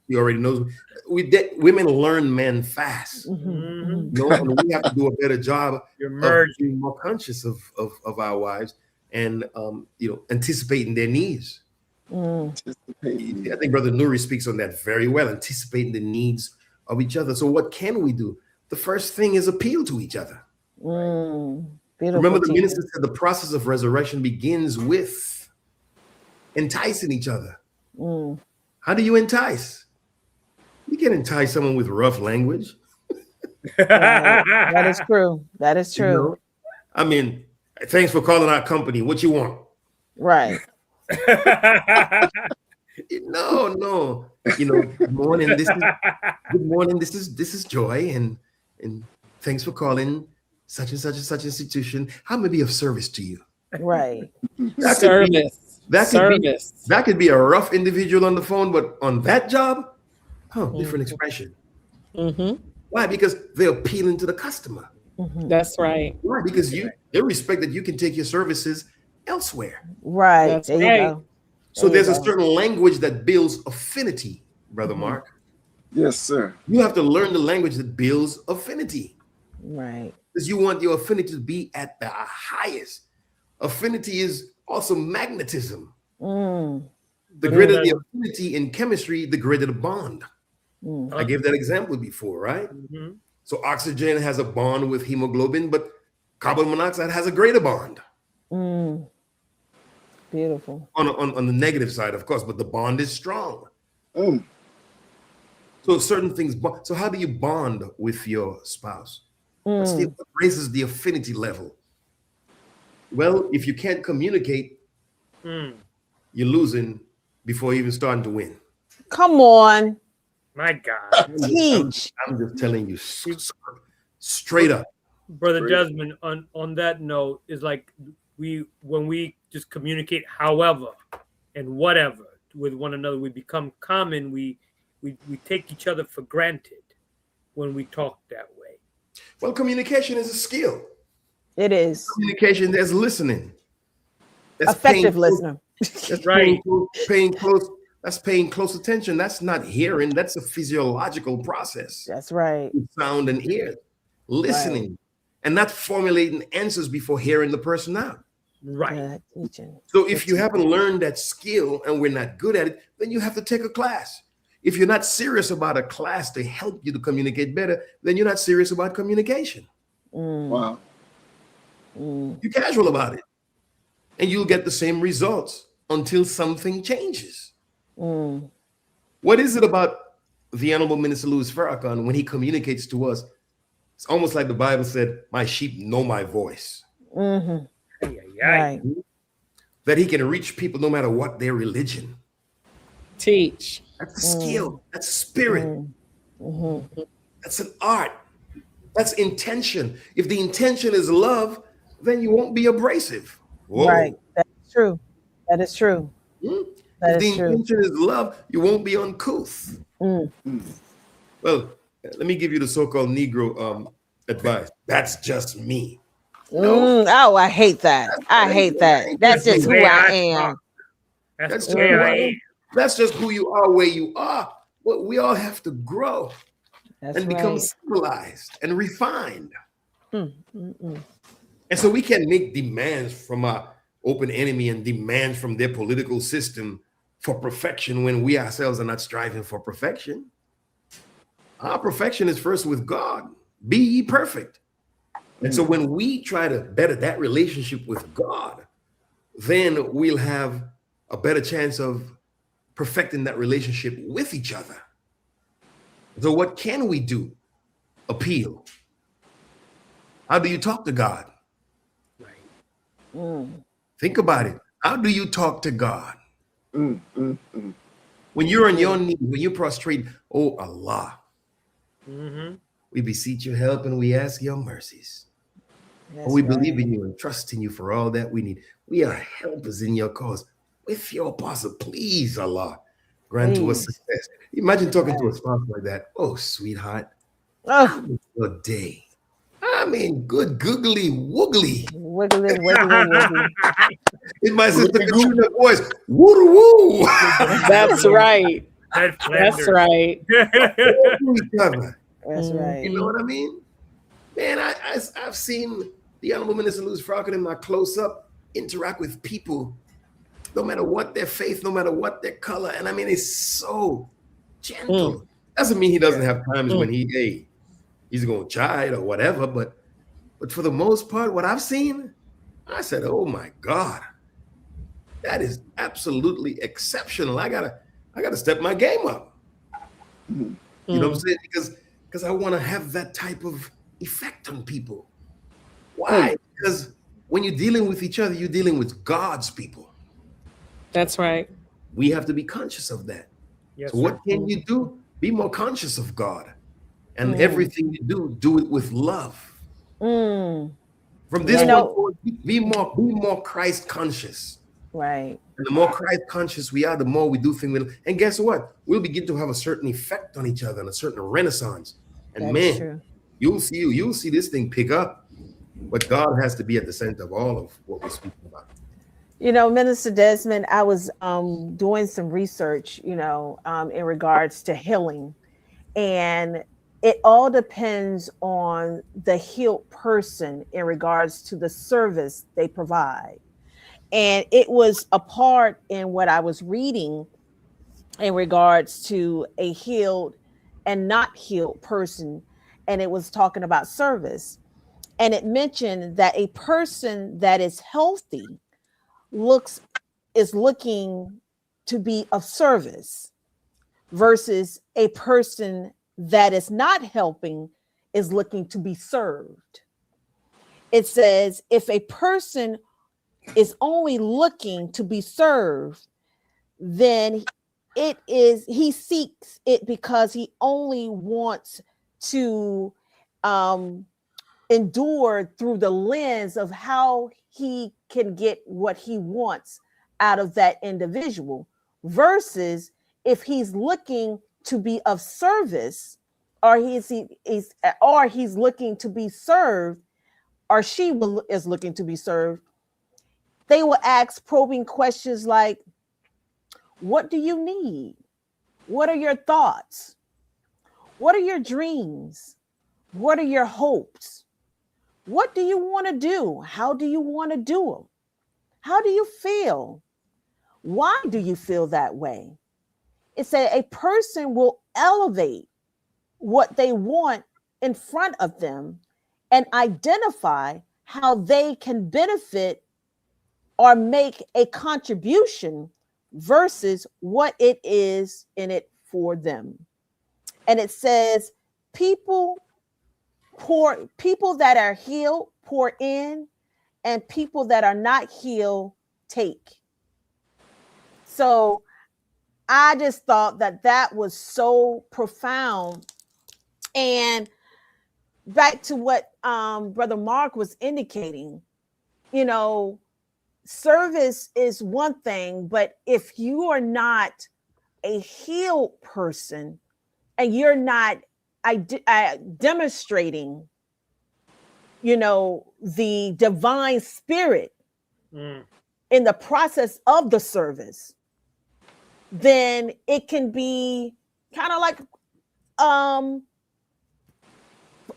she already knows. Women learn men fast. You know, and we have to do a better job You're of merging. being more conscious of our wives and you know, anticipating their needs. Anticipating. I think Brother Nuri speaks on that very well, anticipating the needs of each other. So what can we do? The first thing is appeal to each other. Beautiful Remember, the teacher. minister said the process of resurrection begins with enticing each other. How do you entice? You can't entice someone with rough language. Right. That is true. That is You true. know? I mean, thanks for calling our company. What you want? Right. No. You know, good morning. Good morning. This is Joy, and thanks for calling such and such and such institution. How may I be of service to you? Right. Service. That could be a rough individual on the phone, but on that job, different expression. Why? Because they're appealing to the customer. That's right. Why? Because they respect that you can take your services elsewhere. Right. That's There you right. go. So There you there's a go. certain language that builds affinity, Brother Mark. Yes, sir. You have to learn the language that builds affinity, Right. because you want your affinity to be at the highest. Affinity is also magnetism. The greater the affinity in chemistry, the greater the bond. I gave that example before, right? So oxygen has a bond with hemoglobin, but carbon monoxide has a greater bond. Beautiful. On the negative side, of course, but the bond is strong. Mm. So certain things. So how do you bond with your spouse? What raises the affinity level? Well, if you can't communicate, you're losing before even starting to win. Come on. My God. Teach. I'm just telling you straight up. Brother Desmond, on that note, is like when we just communicate however and whatever with one another, we become common. We take each other for granted when we talk that way. Well, communication is a skill. It is. Communication, there's listening. That's Effective listener. That's Right. That's paying close attention. That's not hearing. That's a physiological process. That's right. With sound and ear, listening, and not formulating answers before hearing the person out. Right. Good teaching. So if you haven't learned that skill and we're not good at it, then you have to take a class. If you're not serious about a class to help you to communicate better, then you're not serious about communication. Wow. You're casual about it. And you'll get the same results until something changes. What is it about the Honorable Minister Louis Farrakhan when he communicates to us? It's almost like the Bible said, my sheep know my voice. Right. That he can reach people no matter what their religion. Teach. That's a skill. That's spirit. That's an art. That's intention. If the intention is love, then you won't be abrasive. Whoa. Right. That's true. That is true. That If the is true. intention is love, you won't be uncouth. Well, let me give you the so-called Negro advice. That's just me. Oh, I hate that. I hate that. That's just who I am. That's That's the way I am. That's just who you are, where you are. But we all have to grow. That's and become right. civilized and refined. Mm, mm, mm. And so we can make demands from our open enemy and demands from their political system for perfection when we ourselves are not striving for perfection. Our perfection is first with God. Be ye perfect. And so when we try to better that relationship with God, then we'll have a better chance of perfecting that relationship with each other. So what can we do? Appeal. How do you talk to God? Right. Mm. Think about it. How do you talk to God? Mm, mm, mm. When you're on your knees, when you prostrate, oh Allah, Mm-hmm. we beseech your help and we ask your mercies. That's For we right. believe in you and trust in you for all that we need. We are helpers in your cause. With your apostle, please, Allah, grant to us Please. success. Imagine talking to a spouse like that. Oh, sweetheart, how Oh, was your day? I mean, good googly woogly. wiggly, wiggly, wiggly. In my sister Wiggly goop. Katrina voice, woo woo. That's right. Ned That's Flanders. right. To each other. That's right. You know what I mean? Man, I've seen the Honorable Minister Louis Farrakhan in my close-up interact with people, no matter what their faith, no matter what their color. And I mean, it's so gentle. Doesn't mean he doesn't have times when he's gonna chide or whatever, but for the most part, what I've seen, I said, oh my God, that is absolutely exceptional. I gotta step my game up. You know what I'm saying? Because I want to have that type of effect on people. Why? Because when you're dealing with each other, you're dealing with God's people. That's right. We have to be conscious of that. Yes, So what sir. can you do? Be more conscious of God. And everything you do it with love. Mm. From this You one know- forward, be more Christ conscious. Right. And the more Christ conscious we are, the more we do things. And guess what? We'll begin to have a certain effect on each other and a certain renaissance. And That's man, true. you'll see this thing pick up. But God has to be at the center of all of what we're speaking about. You know, Minister Desmond, I was doing some research, in regards to healing. And it all depends on the healed person in regards to the service they provide. And it was a part in what I was reading in regards to a healed and not healed person. And it was talking about service. And it mentioned that a person that is healthy is looking to be of service versus a person that is not helping is looking to be served. It says if a person is only looking to be served, then he seeks it because he only wants to endure through the lens of how he can get what he wants out of that individual, versus if he's looking to be of service, or he's looking to be served, or is looking to be served, they will ask probing questions like, what do you need? What are your thoughts? What are your dreams? What are your hopes? What do you want to do? How do you want to do them? How do you feel? Why do you feel that way? It said a person will elevate what they want in front of them and identify how they can benefit or make a contribution versus what it is in it for them. And it says people that are healed pour in, and people that are not healed take. So I just thought that was so profound. And back to what Brother Mark was indicating, service is one thing, but if you are not a healed person and you're not demonstrating, the divine spirit in the process of the service, then it can be kind of like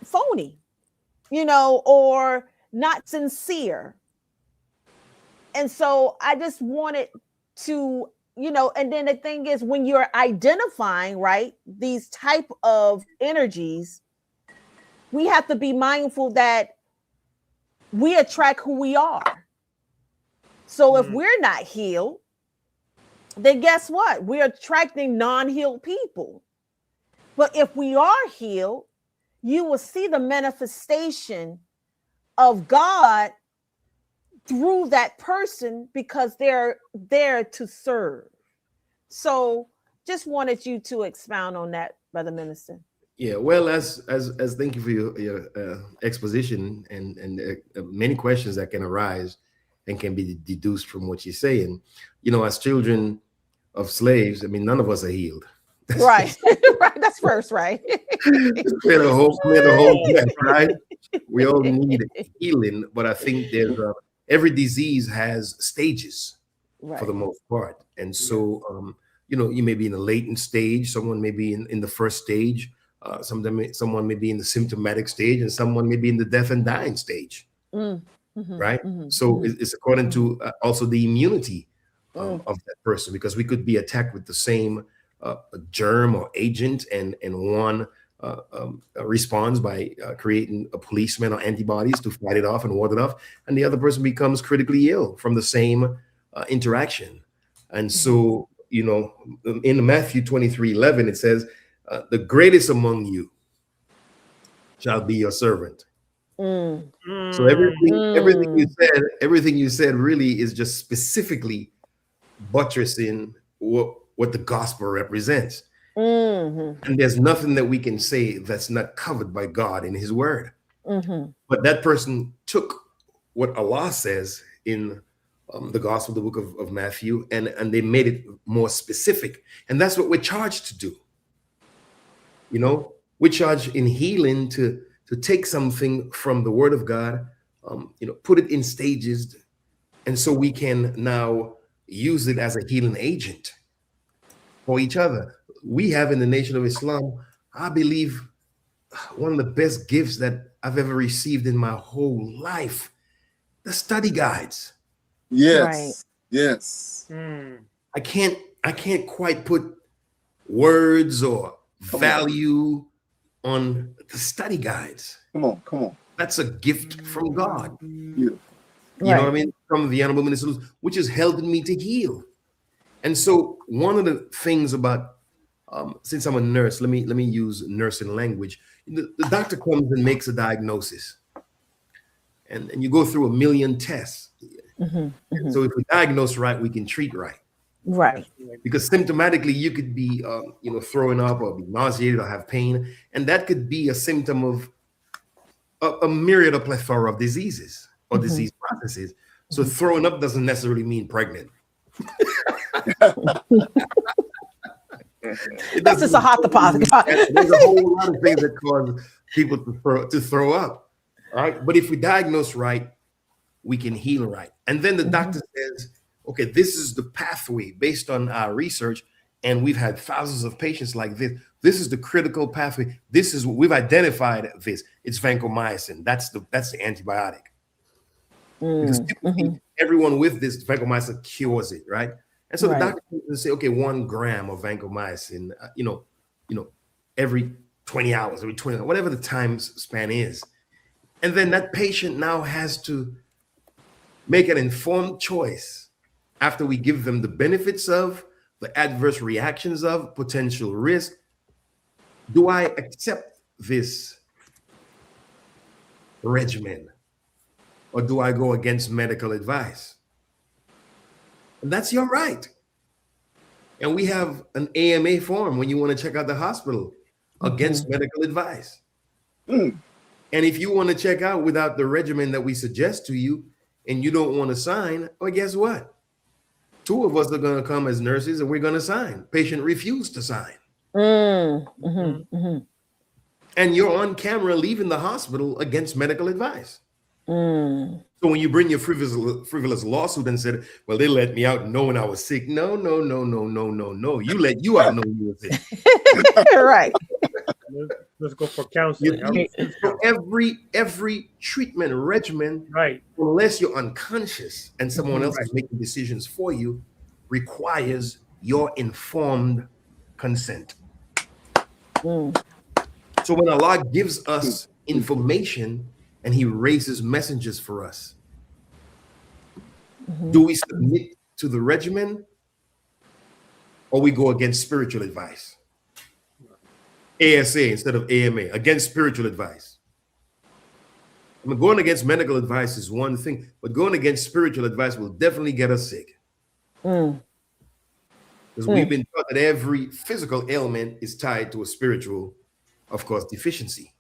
phony, or not sincere. And so I just wanted to, and then the thing is, when you're identifying, right, these type of energies, we have to be mindful that we attract who we are. So if we're not healed, then guess what? We're attracting non-healed people. But if we are healed, you will see the manifestation of God through that person, because they're there to serve. So just wanted you to expound on that, Brother Minister. Yeah, well, as thank you for your exposition and many questions that can arise and can be deduced from what you're saying. As children of slaves, I mean, none of us are healed. Right. Right. That's first, right? Clear the whole mess, right? We all need healing, but I think there's every disease has stages, right, for the most part. And so, you may be in a latent stage, someone may be in the first stage, someone may be in the symptomatic stage, and someone may be in the death and dying stage, right? So it's according to also the immunity of that person, because we could be attacked with the same germ or agent, and one responds by creating a policeman or antibodies to fight it off and ward it off, and the other person becomes critically ill from the same interaction. And so, in Matthew 23:11, it says, the greatest among you shall be your servant. So everything you said really is just specifically buttressing what the gospel represents. And there's nothing that we can say that's not covered by God in his word. But that person took what Allah says in the gospel, the book of Matthew, and they made it more specific. And that's what we're charged to do. We're charged in healing to take something from the word of God, put it in stages, and so we can now use it as a healing agent for each other. We have in the Nation of Islam, I believe, one of the best gifts that I've ever received in my whole life: the study guides. Yes. Right. Yes. I can't quite put words or value on the study guides. Come on. That's a gift from God. Beautiful. You know what I mean? From the Honorable Minister, which has helped me to heal. And so one of the things about, since I'm a nurse, let me use nursing language. The doctor comes and makes a diagnosis, and you go through 1 million tests. So if we diagnose right, we can treat right. Right. Because symptomatically, you could be, throwing up or be nauseated or have pain, and that could be a symptom of a myriad of plethora of diseases or disease processes. So throwing up doesn't necessarily mean pregnant. That's just a hot deposit. There's a whole lot of things that cause people to throw up. All right. But if we diagnose right, we can heal right. And then the doctor says, okay, this is the pathway based on our research. And we've had thousands of patients like this. This is the critical pathway. This is what we've identified. This it's vancomycin. That's the antibiotic. Because everyone with this vancomycin cures it, right? And so the doctor will say, okay, 1 gram of vancomycin, every 20 hours, every 20, whatever the time span is. And then that patient now has to make an informed choice after we give them the benefits of, the adverse reactions of, potential risk. Do I accept this regimen, or do I go against medical advice? And that's your right. And we have an AMA form when you want to check out the hospital against medical advice. And if you want to check out without the regimen that we suggest to you and you don't want to sign, well, guess what? 2 of us are going to come as nurses and we're going to sign. Patient refused to sign. And you're on camera leaving the hospital against medical advice. So when you bring your frivolous lawsuit and said, well, they let me out knowing I was sick. No. You let you out knowing you were sick. Right. Let's go for counseling. So every treatment regimen, Right. unless you're unconscious and someone else is making decisions for you, requires your informed consent. So when Allah gives us information and He raises messengers for us, do we submit to the regimen, or we go against spiritual advice? ASA instead of AMA, against spiritual advice. I mean, going against medical advice is one thing, but going against spiritual advice will definitely get us sick. Because we've been taught that every physical ailment is tied to a spiritual, of course, deficiency.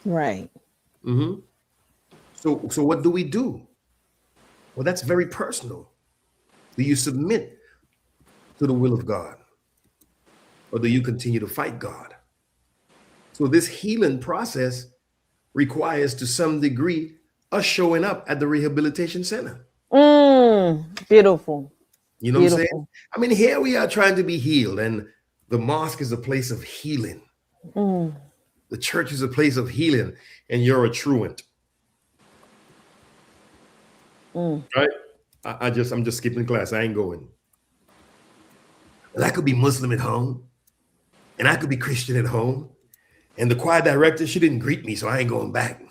Right. So what do we do? Well, that's very personal. Do you submit to the will of God, or do you continue to fight God? So this healing process requires, to some degree, us showing up at the rehabilitation center. Beautiful. You know what I'm saying? I mean, here we are trying to be healed, and the mosque is a place of healing. The church is a place of healing, and you're a truant. Right? I'm just skipping class. I ain't going. Well, I could be Muslim at home, and I could be Christian at home. And the choir director, she didn't greet me, so I ain't going back.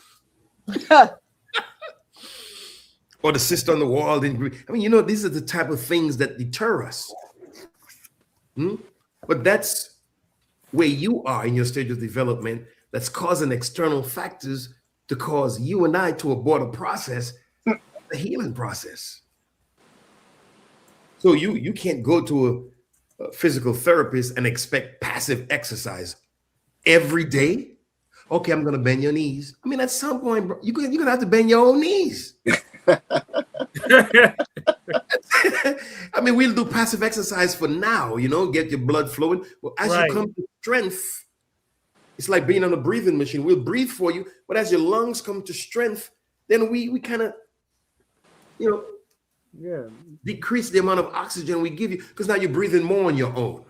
Or the sister on the wall didn't greet. I mean, you know, these are the type of things that deter us. But that's where you are in your stage of development, that's causing external factors to cause you and I to abort a process, the healing process. So you can't go to a physical therapist and expect passive exercise every day. Okay, I'm gonna bend your knees. I mean, at some point, bro, you're gonna have to bend your own knees. I mean, we'll do passive exercise for now, you know, get your blood flowing. Well, as you come to strength, it's like being on a breathing machine. We'll breathe for you, but as your lungs come to strength, then we kind of, you know, decrease the amount of oxygen we give you, because now you're breathing more on your own.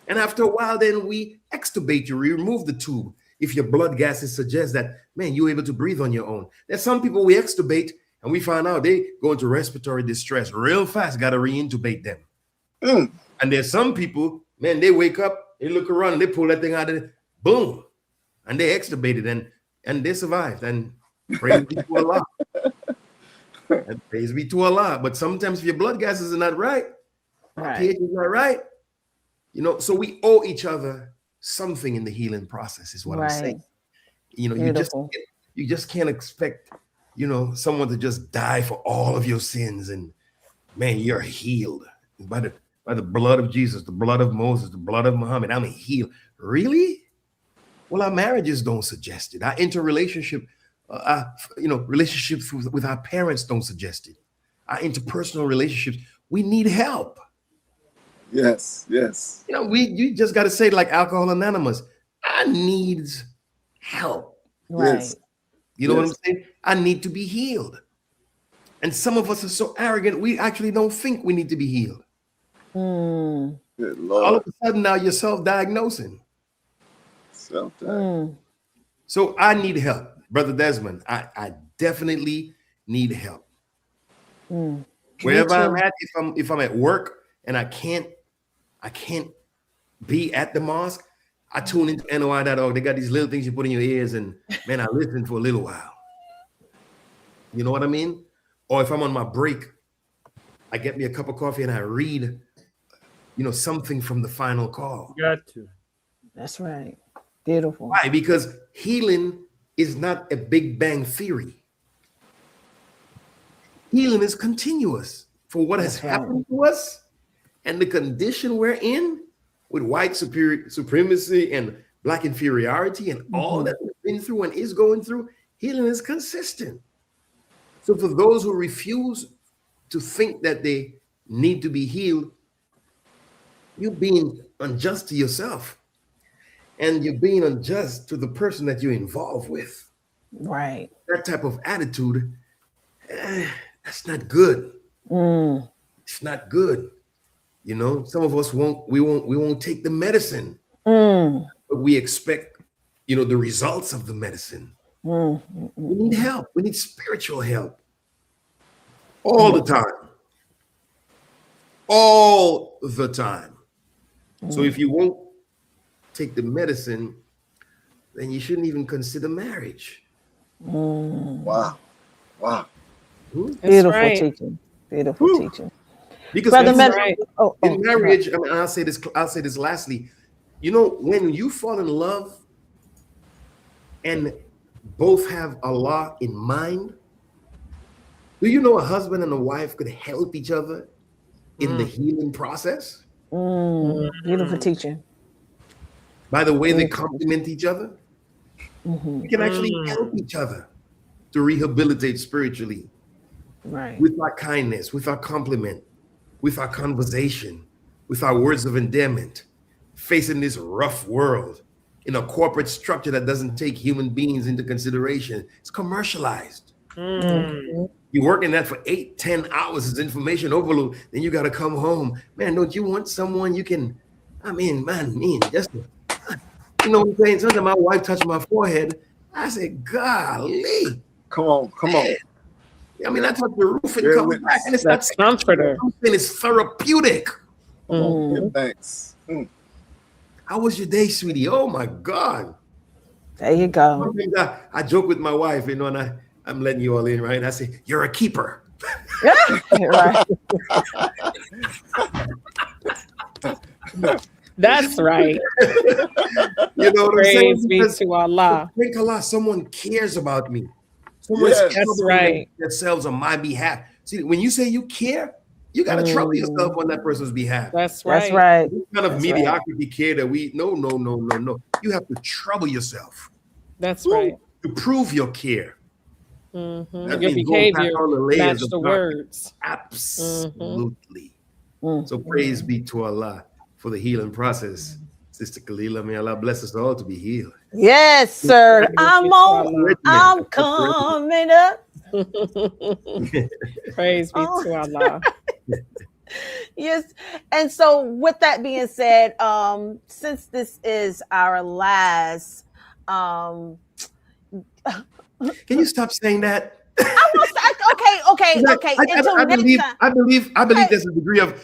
And after a while, then we extubate you, we remove the tube. If your blood gases suggest that, man, you're able to breathe on your own. There's some people we extubate and we find out they go into respiratory distress real fast, got to re-intubate them. And there's some people, man, they wake up, they look around, and they pull that thing out of it, boom, and they extubated and they survived. And praise be to Allah. And praise be to Allah. But sometimes if your blood gases are not right, pH is not right, you know, so we owe each other something in the healing process, is what I'm saying. You know, you just can't expect, you know, someone to just die for all of your sins and, man, you're healed by the blood of Jesus, the blood of Moses, the blood of Muhammad. I'm healed. Really? Well, our marriages don't suggest it. Our interrelationship, relationships with our parents don't suggest it. Our interpersonal relationships, we need help. Yes. You know, you just got to say, like Alcohol Anonymous, I need help. Yes. You know what I'm saying? I need to be healed. And some of us are so arrogant, we actually don't think we need to be healed. Good Lord. All of a sudden now you're self-diagnosing. Self-diagnosing. So I need help. Brother Desmond, I definitely need help. Wherever I'm at, if I'm at work and I can't be at the mosque, I tune into NOI.org. They got these little things you put in your ears, and man, I listen for a little while. You know what I mean? Or if I'm on my break, I get me a cup of coffee and I read, you know, something from the final call. Got to. That's right. Beautiful. Why? Because healing is not a Big Bang theory. Healing is continuous for what has happened to us and the condition we're in with white supremacy and black inferiority and all that we've been through and is going through. Healing is consistent. So for those who refuse to think that they need to be healed, you're being unjust to yourself. And you're being unjust to the person that you're involved with. Right. That type of attitude, that's not good. It's not good. You know, some of us won't take the medicine, but we expect the results of the medicine. We need help. We need spiritual help all the time. All the time. So if you won't take the medicine, then you shouldn't even consider marriage. Wow. Beautiful right. teaching. Beautiful teaching. Because Brother in, Minister, in marriage, I mean, I'll say this lastly. When you fall in love and both have Allah in mind, do you know a husband and a wife could help each other in the healing process? Beautiful teaching. By the way they complement each other, we can actually help each other to rehabilitate spiritually. Right. With our kindness, with our compliment, with our conversation, with our words of endearment, facing this rough world in a corporate structure that doesn't take human beings into consideration. It's commercialized. You work in that for 8-10 hours. It's information overload. Then you got to come home. Man, don't you want someone you can, just, you know what I'm saying? Sometimes my wife touched my forehead. I said, golly. Come on. I mean, I touch the roof and come back. And it's That's comforter. And it's therapeutic. Come on. Thanks. How was your day, sweetie? Oh, my God. There you go. I joke with my wife, and I'm letting you all in, right? I say, you're a keeper. Right. That's right. You know what Praise I'm be saying? to Allah. Thank Allah, someone cares about me. Someone's That's right. themselves on my behalf. See, when you say you care, you got to trouble yourself on that person's behalf. That's right. That's right. This kind of mediocrity care that no. You have to trouble yourself. That's right. To prove your care. Your That means behavior go past all the layers match of the darkness. words. Absolutely. So praise be to Allah for the healing process. Sister Kalila, may Allah bless us all to be healed. Yes, sir. I'm coming up. Praise be to Allah. Yes. And so with that being said, since this is our last Can you stop saying that? okay. I believe there's a degree of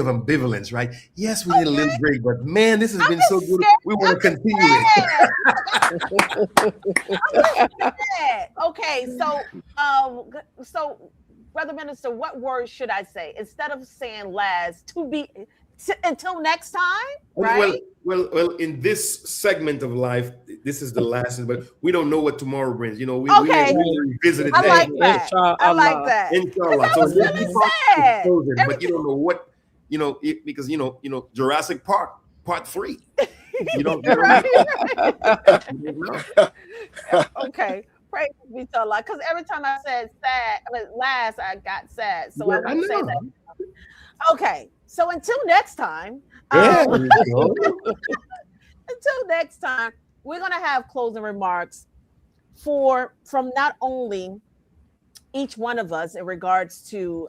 ambivalence, right? Yes, we need a little break, but man, this has been so good. We want to continue it. Okay, so Brother Minister, what words should I say instead of saying last? Until next time, right? Well, in this segment of life, this is the last, but we don't know what tomorrow brings. We revisit it. I like that. I like that. Inshallah. So but you don't know what, because Jurassic Park Part 3. You don't know. Okay. Praise be to Allah. Because every time I said last, I got sad. So I won't say that. Okay. So until next time, until next time, we're going to have closing remarks from not only each one of us in regards to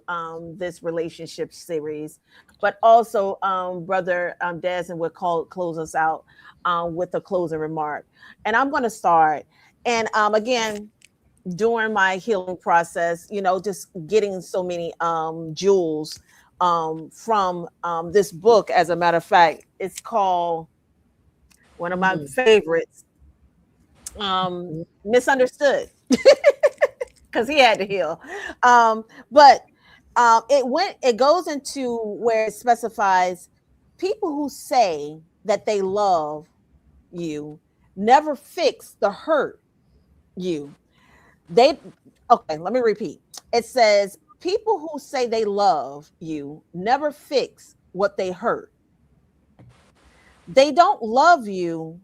this relationship series, but also Brother Desmond will close us out with a closing remark. And I'm going to start. And again, during my healing process, just getting so many jewels from this book. As a matter of fact, it's called one of my favorites, Misunderstood, because he had to heal. But it goes into where it specifies people who say that they love you never fix the hurt you. Okay, let me repeat. It says, people who say they love you never fix what they hurt. They don't love you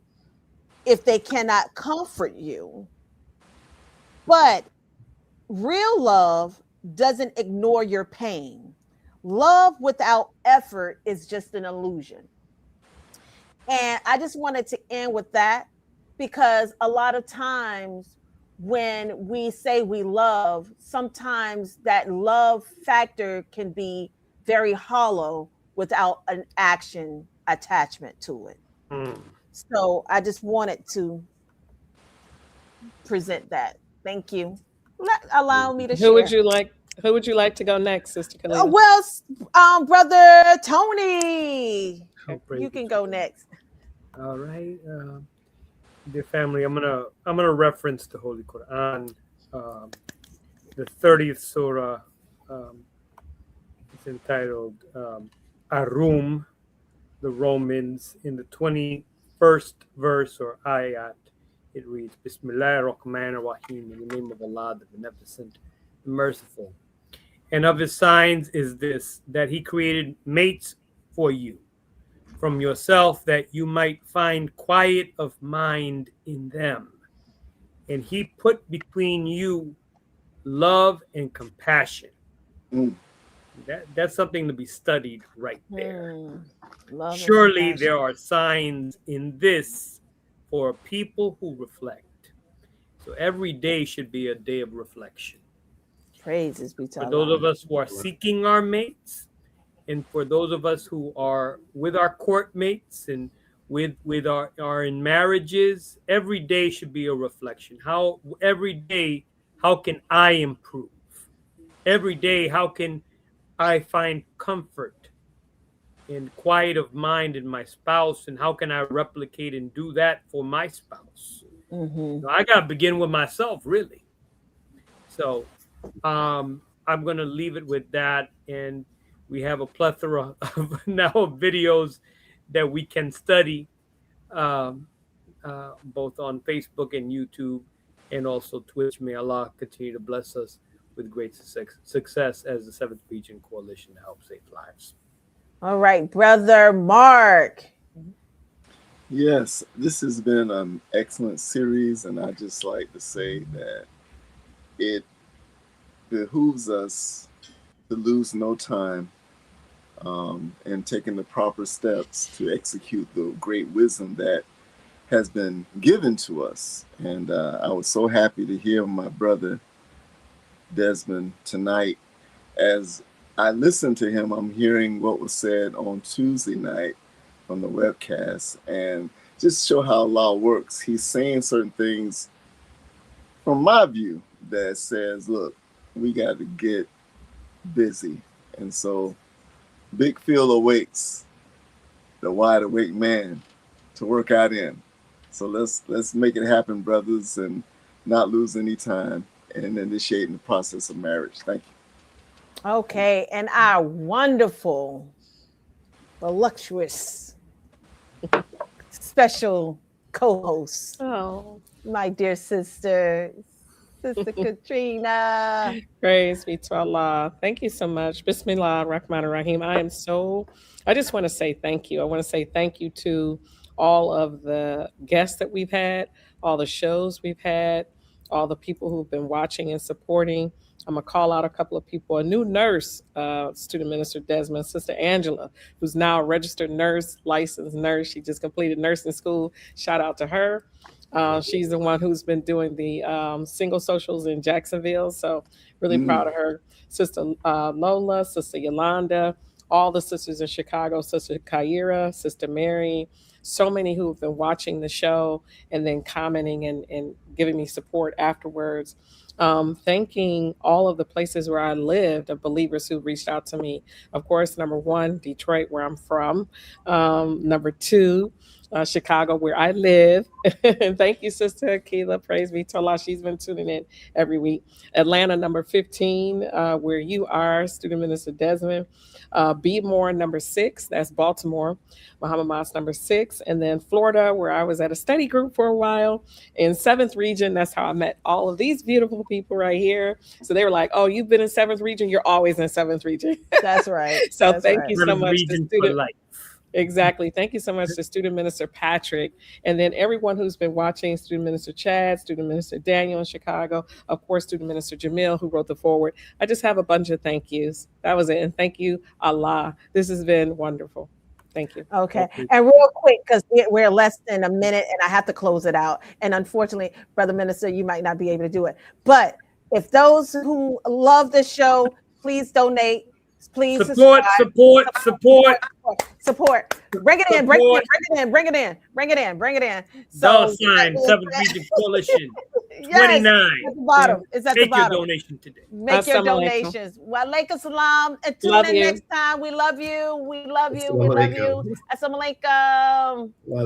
if they cannot comfort you. But real love doesn't ignore your pain. Love without effort is just an illusion. And I just wanted to end with that, because a lot of times when we say we love, sometimes that love factor can be very hollow without an action attachment to it. So I just wanted to present that. Thank you. Allow me to share. Who would you like? Who would you like to go next, Sister Kalila? Well, Brother Tony, Oh, praise you be can to go God. next. All right, dear family, I'm gonna reference the Holy Quran, the 30th surah. It's entitled Arum, the Romans. In the 21st verse or ayat, it reads, Bismillah ar-Rahman ar-Rahim, in the name of Allah, the Beneficent, the Merciful. And of his signs is this, that he created mates for you from yourself, that you might find quiet of mind in them. And he put between you love and compassion. Mm. That's something to be studied right there. Love and Surely compassion. there are signs in this for people who reflect. So every day should be a day of reflection. Praises be to For those Allah. of us who are seeking our mates, and for those of us who are with our court mates and with our in marriages, every day should be a reflection. Every day, how can I improve? Every day, how can I find comfort and quiet of mind in my spouse, and how can I replicate and do that for my spouse? So I got to begin with myself, really. So I'm going to leave it with that, and we have a plethora of now videos that we can study, both on Facebook and YouTube, and also Twitch. May Allah continue to bless us with great success as the 7th Region Coalition to help save lives. All right, Brother Mark. Yes, this has been an excellent series, and I just like to say that it behooves us to lose no time in taking the proper steps to execute the great wisdom that has been given to us. And I was so happy to hear my brother Desmond tonight. As I listened to him, I'm hearing what was said on Tuesday night on the webcast, and just show how Allah works. He's saying certain things from my view that says, look, we got to get busy. And so big field awaits the wide awake man to work out in. So let's make it happen, brothers, and not lose any time in initiating the process of marriage. Thank you. Okay, and our wonderful, voluptuous, special co-host, my dear sister Katrina. Praise be to Allah. Thank you so much. Bismillah ar-Rahman ar-Rahim. I just want to say thank you. I want to say thank you to all of the guests that we've had, all the shows we've had, all the people who've been watching and supporting. I'm going to call out a couple of people. A new nurse, student minister Desmond, Sister Angela, who's now a registered nurse, licensed nurse. She just completed nursing school. Shout out to her. She's the one who's been doing the single socials in Jacksonville. So really proud of her. Sister Lola, Sister Yolanda, all the sisters in Chicago, Sister Kyra, Sister Mary, so many who have been watching the show and then commenting and giving me support afterwards. Thanking all of the places where I lived, of believers who reached out to me. Of course, number one, Detroit, where I'm from. Number two, Chicago, where I live. And thank you, Sister Keela. Praise be to Allah. She's been tuning in every week. Atlanta, number 15, where you are, Student Minister Desmond. Be More, number 6, that's Baltimore. Muhammad Mas, number 6. And then Florida, where I was at a study group for a while. In 7th Region, that's how I met all of these beautiful people right here. So they were like, oh, you've been in 7th Region? You're always in 7th Region. That's right. So That's thank right. you so much to student. Exactly. Thank you so much to Student Minister Patrick, and then everyone who's been watching, Student Minister Chad, Student Minister Daniel in Chicago, of course, Student Minister Jamil, who wrote the foreword. I just have a bunch of thank yous. That was it. And thank you, Allah. This has been wonderful. Thank you. Okay. And real quick, because we're less than a minute and I have to close it out. And unfortunately, Brother Minister, you might not be able to do it. But if those who love the show, please donate. Please Support, subscribe. support. Bring it in, bring it in, bring it in, bring it in, bring it in, bring it in. Dollar So sign, that Seventh is- Region Coalition, yes, 29. at the bottom. It's at the Make your bottom. donation today. Make your Assalamu alaikum. donations. Walaikum salam. And tune Love in you. next time. We love you. We love you. We Assalamu love alaikum. you. Assalamu alaikum. Wale.